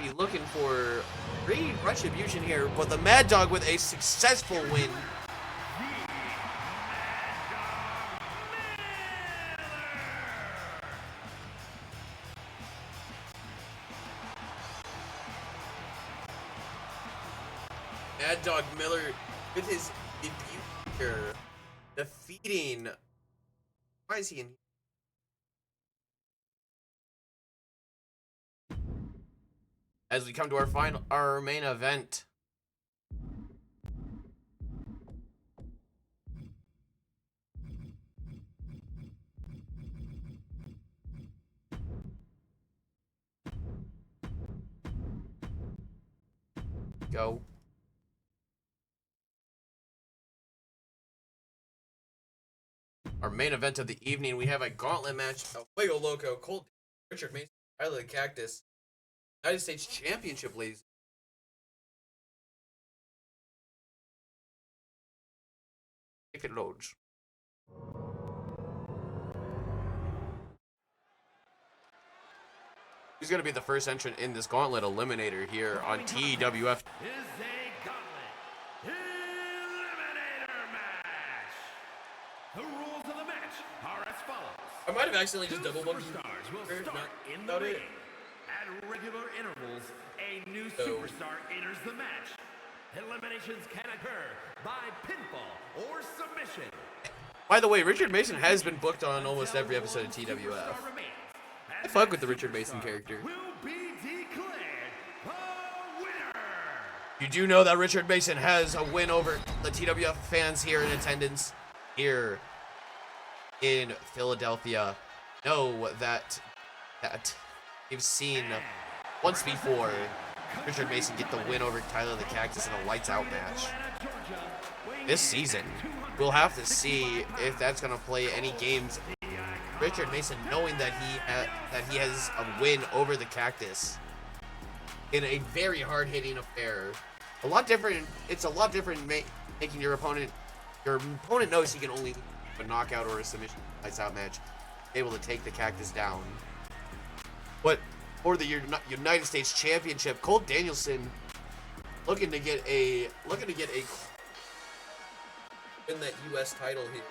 be looking for retribution here, but the Mad Dog with a successful win. Mad Dog Miller with his debut here, defeating... Why is he in here? As we come to our main event. Go. Our main event of the evening, we have a gauntlet match of Fuego Loco, Colt, Richard Mason, Tyler the Cactus, United States Championship, ladies. If it loads. He's going to be the first entrant in this gauntlet eliminator here on TWF. Is a gauntlet eliminator match. The rules of the match are as follows. I might have accidentally just double bumped Superstars will start in the ring. At regular intervals, a new superstar enters the match. Eliminations can occur by pinfall or submission. By the way, Richard Mason has been booked on almost every episode of TWF. I fuck with the Richard Mason character. Will be declared the winner. You do know that Richard Mason has a win over the TWF fans here in attendance here in Philadelphia. Know that you've seen once before Richard Mason get the win over Tyler the Cactus in a lights out match. This season, we'll have to see if that's going to play any games. Richard Mason, knowing that he has a win over the Cactus in a very hard-hitting affair. A lot different. It's a lot different making your opponent knows he can only a knockout or a submission lights out match, able to take the Cactus down. But for the United States Championship, Colt Danielson looking to get a win that U.S. title here.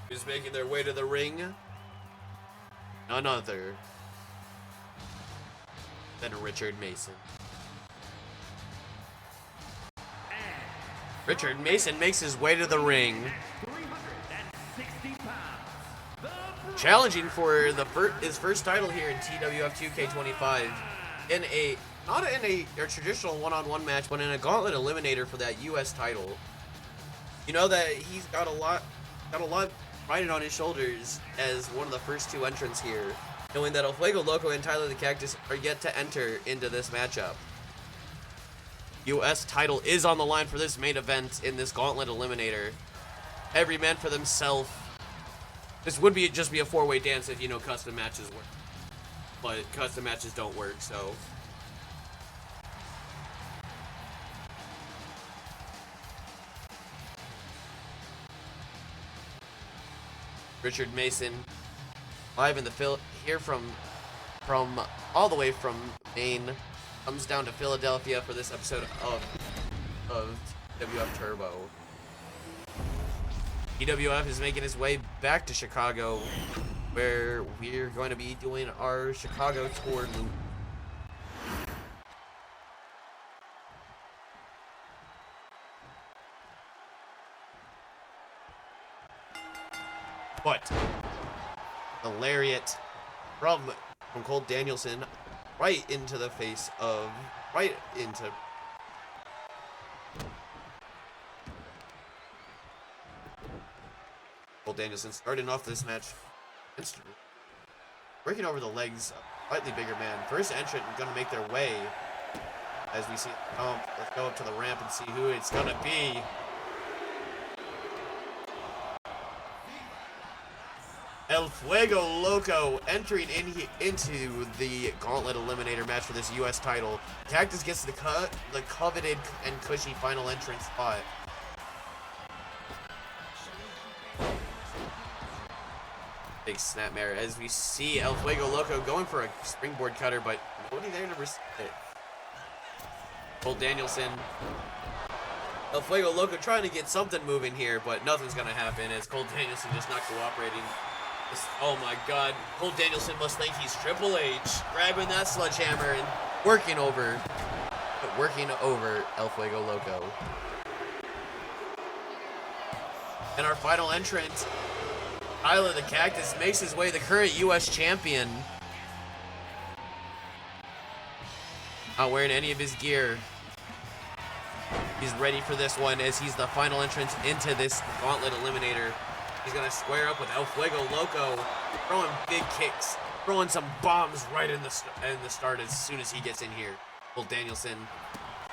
Who's making their way to the ring? None other than Richard Mason. Richard Mason makes his way to the ring, challenging for his first title here in TWF 2K25 in not in a traditional one-on-one match, but in a gauntlet eliminator for that U.S. title. You know that he's got a lot riding on his shoulders as one of the first two entrants here, knowing that El Fuego Loco and Tyler the Cactus are yet to enter into this matchup. U.S. title is on the line for this main event in this gauntlet eliminator. Every man for themselves. This would just be a four-way dance if custom matches work, but custom matches don't work. So Richard Mason, live in the here from all the way from Maine, comes down to Philadelphia for this episode of TWF Turbo. TWF is making his way back to Chicago, where we're going to be doing our Chicago tour loop. But the lariat from Colt Danielson right into the face of Colt Danielson starting off this match instantly. working over the legs of a slightly bigger man. First entrant going to make their way as we see. Let's go up to the ramp and see who it's going to be. El Fuego Loco entering into the Gauntlet Eliminator match for this U.S. title. Cactus gets the coveted and cushy final entrance spot. Big snapmare as we see El Fuego Loco going for a springboard cutter, but nobody there to receive it. Cole Danielson. El Fuego Loco trying to get something moving here, but nothing's going to happen as Cole Danielson just not cooperating. Oh my god, Cole Danielson must think he's Triple H, grabbing that sledgehammer and working over El Fuego Loco. And our final entrant, Tyler the Cactus, makes his way, the current U.S. champion. Not wearing any of his gear. He's ready for this one as he's the final entrance into this Gauntlet Eliminator. He's going to square up with El Fuego Loco, throwing big kicks, throwing some bombs right in the start as soon as he gets in here. Cole Danielson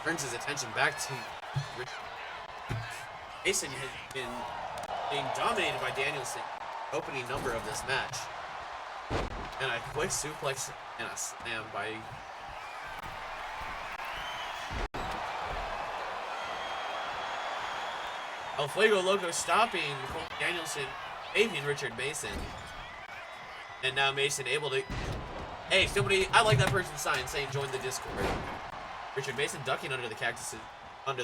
turns his attention back to Richard. Mason has been being dominated by Danielson, opening number of this match. And a quick suplex and a slam by... El Fuego Loco stopping Cole Danielson, saving Richard Mason. And now Mason able to... Hey, somebody... I like that person's sign saying join the Discord. Richard Mason ducking under the cactuses. Got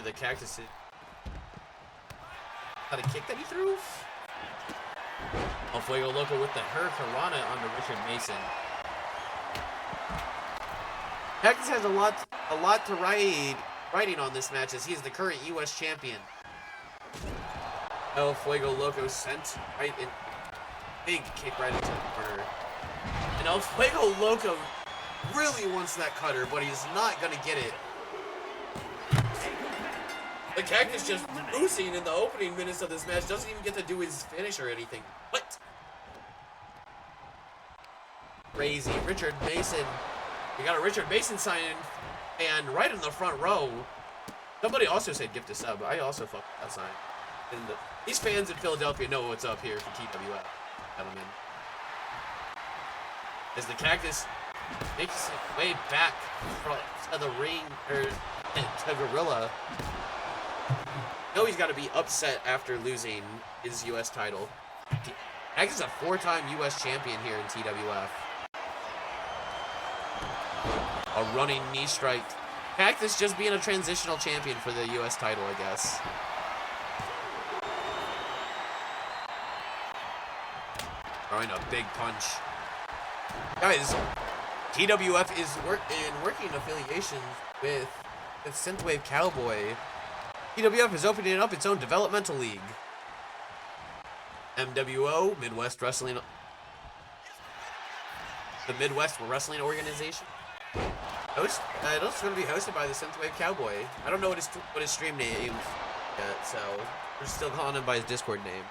a kick that he threw? El Fuego Loco with the Hurricanrana onto Richard Mason. Cactus has a lot to riding on this match as he is the current U.S. champion. El Fuego Loco sent right in. Big kick right into the corner. And El Fuego Loco really wants that cutter, but he's not going to get it. The Cactus just cruising in the opening minutes of this match. Doesn't even get to do his finish or anything. What? Crazy. Richard Mason. We got a Richard Mason sign in. And right in the front row. Somebody also said gift a sub. I also fucked that sign. And these fans in Philadelphia know what's up here for TWF, gentlemen. As the Cactus makes its way back to the ring, or to Gorilla. No, he's got to be upset after losing his U.S. title. Cactus is a 4-time U.S. champion here in TWF. A running knee strike. Cactus just being a transitional champion for the U.S. title, I guess. Throwing a big punch. Guys, TWF is working affiliations with Synthwave Cowboy. TWF is opening up its own developmental league. MWO, Midwest Wrestling. The Midwest Wrestling Organization. It's going to be hosted by the Synthwave Cowboy. I don't know what his stream name is yet, so we're still calling him by his Discord name.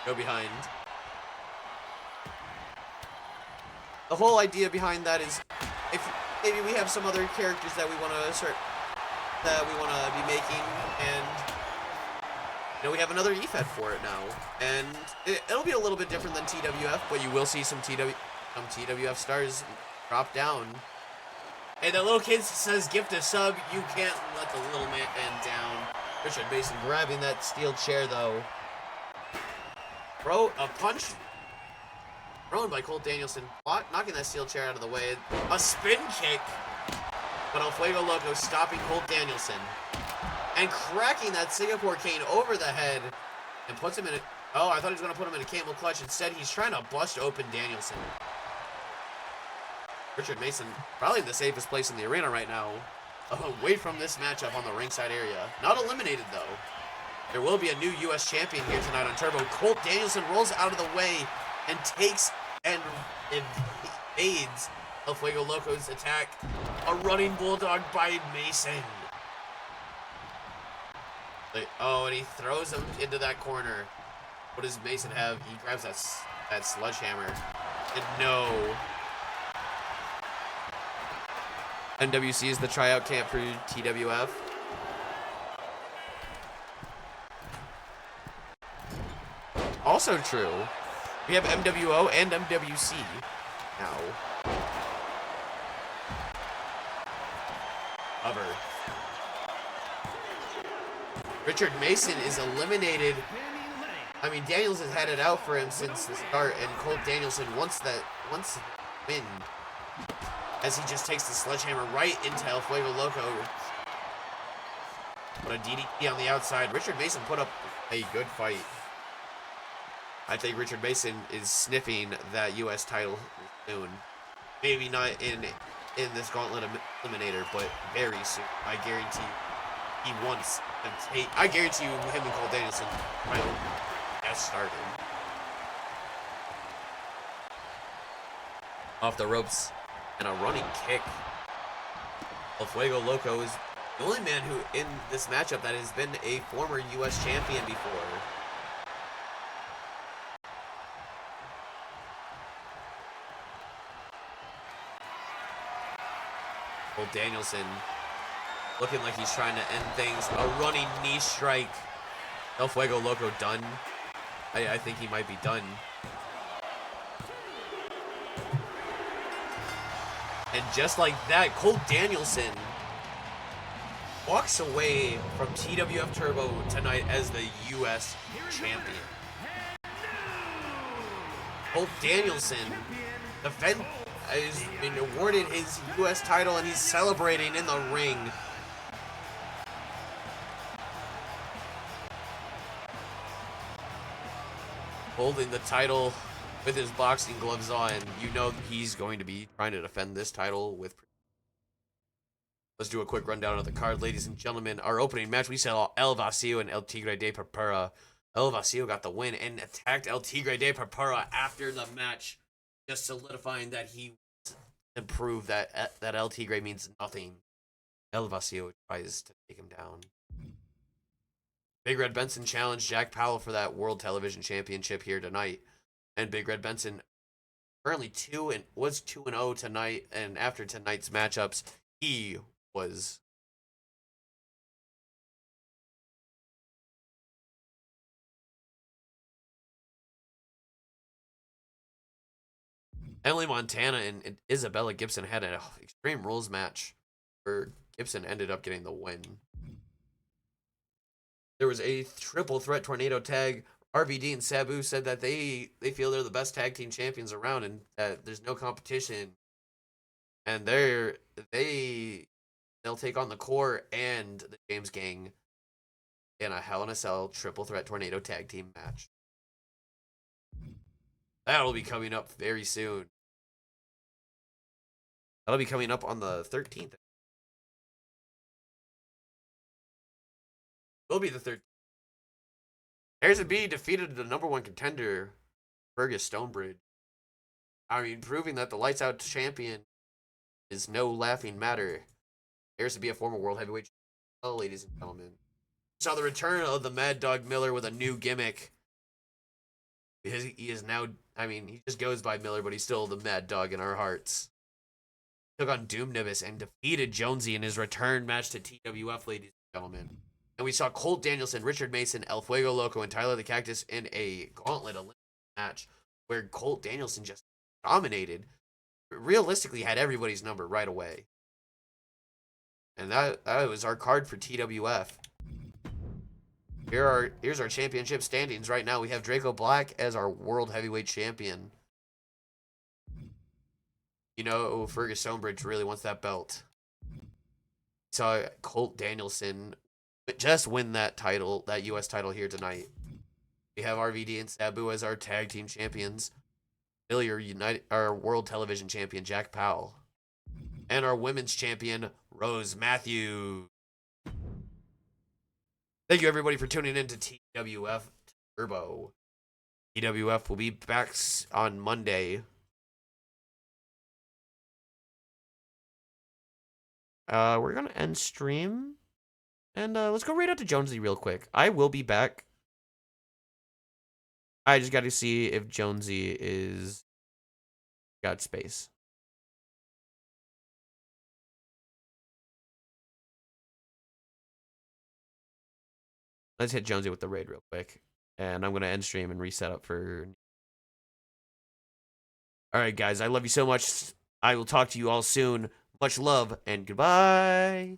Go behind. The whole idea behind that is, if maybe we have some other characters that we want to be making, and we have another EFED for it now, and it'll be a little bit different than TWF, but you will see some TWF stars drop down. Hey, that little kid says gift a sub. You can't let the little man down. Richard Mason grabbing that steel chair, though. Throw a punch. Thrown by Cole Danielson. Knocking that steel chair out of the way. A spin kick. But El Fuego Loco stopping Cole Danielson. And cracking that Singapore cane over the head. And puts him in a... Oh, I thought he was going to put him in a camel clutch. Instead, he's trying to bust open Danielson. Richard Mason, probably the safest place in the arena right now. Away from this matchup on the ringside area. Not eliminated, though. There will be a new U.S. champion here tonight on Turbo. Colt Danielson rolls out of the way and takes and evades El Fuego Loco's attack. A running bulldog by Mason. Oh, and he throws him into that corner. What does Mason have? He grabs that sledgehammer. And no. NWC is the tryout camp for TWF. Also true. We have MWO and MWC now. Cover. Richard Mason is eliminated. I mean, Daniels has had it out for him since the start, and Colt Danielson wants win, as he just takes the sledgehammer right into El Fuego Loco. But a DDT on the outside. Richard Mason put up a good fight. I think Richard Mason is sniffing that U.S. title soon. Maybe not in this gauntlet eliminator, but very soon. I guarantee you, he wants to take. I guarantee you, him and Cole Danielson might get started. Off the ropes and a running kick. El Fuego Loco is the only man who in this matchup that has been a former U.S. champion before. Cole Danielson looking like he's trying to end things. A running knee strike. El Fuego Loco done. I think he might be done. And just like that, Cole Danielson walks away from TWF Turbo tonight as the U.S. champion. Cole Danielson has been awarded his U.S. title, and he's celebrating in the ring. Holding the title with his boxing gloves on. You know he's going to be trying to defend this title with... Let's do a quick rundown of the card, ladies and gentlemen. Our opening match, we saw El Vacío and El Tigre de Purpura. El Vacío got the win and attacked El Tigre de Purpura after the match, just solidifying that he to prove that El Tigre means nothing. El Vacío tries to take him down. Big Red Benson challenged Jack Powell for that World Television Championship here tonight. And Big Red Benson currently 2-0 tonight, and after tonight's matchups, he was Emily Montana and Isabella Gibson had an Extreme Rules match where Gibson ended up getting the win. There was a triple threat tornado tag. RVD and Sabu said that they feel they're the best tag team champions around and that there's no competition. And they'll take on the Core and the James Gang in a Hell in a Cell triple threat tornado tag team match. That'll be coming up very soon. That'll be coming up on the 13th. Will be the 13th. There's a B defeated the #1 contender, Fergus Stonebridge. I mean, proving that the lights out champion is no laughing matter. There's to be a former world heavyweight. Oh, ladies and gentlemen, we saw the return of the Mad Dog Miller with a new gimmick. Because he is now, I mean, he just goes by Miller, but he's still the Mad Dog in our hearts. Took on Doom Nibis and defeated Jonesy in his return match to TWF, ladies and gentlemen. And we saw Colt Danielson, Richard Mason, El Fuego Loco, and Tyler the Cactus in a gauntlet match where Colt Danielson just dominated. Realistically, had everybody's number right away. And that was our card for TWF. Here's our championship standings right now. We have Draco Black as our world heavyweight champion. You know, Fergus Stonebridge really wants that belt. We saw Colt Danielson just win that title, that U.S. title here tonight. We have RVD and Sabu as our tag team champions. Our world television champion, Jack Powell. And our women's champion, Rose Matthews. Thank you, everybody, for tuning in to TWF Turbo. TWF will be back on Monday. We're going to end stream. And let's go right out to Jonesy real quick. I will be back. I just got to see if Jonesy is got space. Let's hit Jonesy with the raid real quick. And I'm going to end stream and reset up for... Alright, guys. I love you so much. I will talk to you all soon. Much love and goodbye.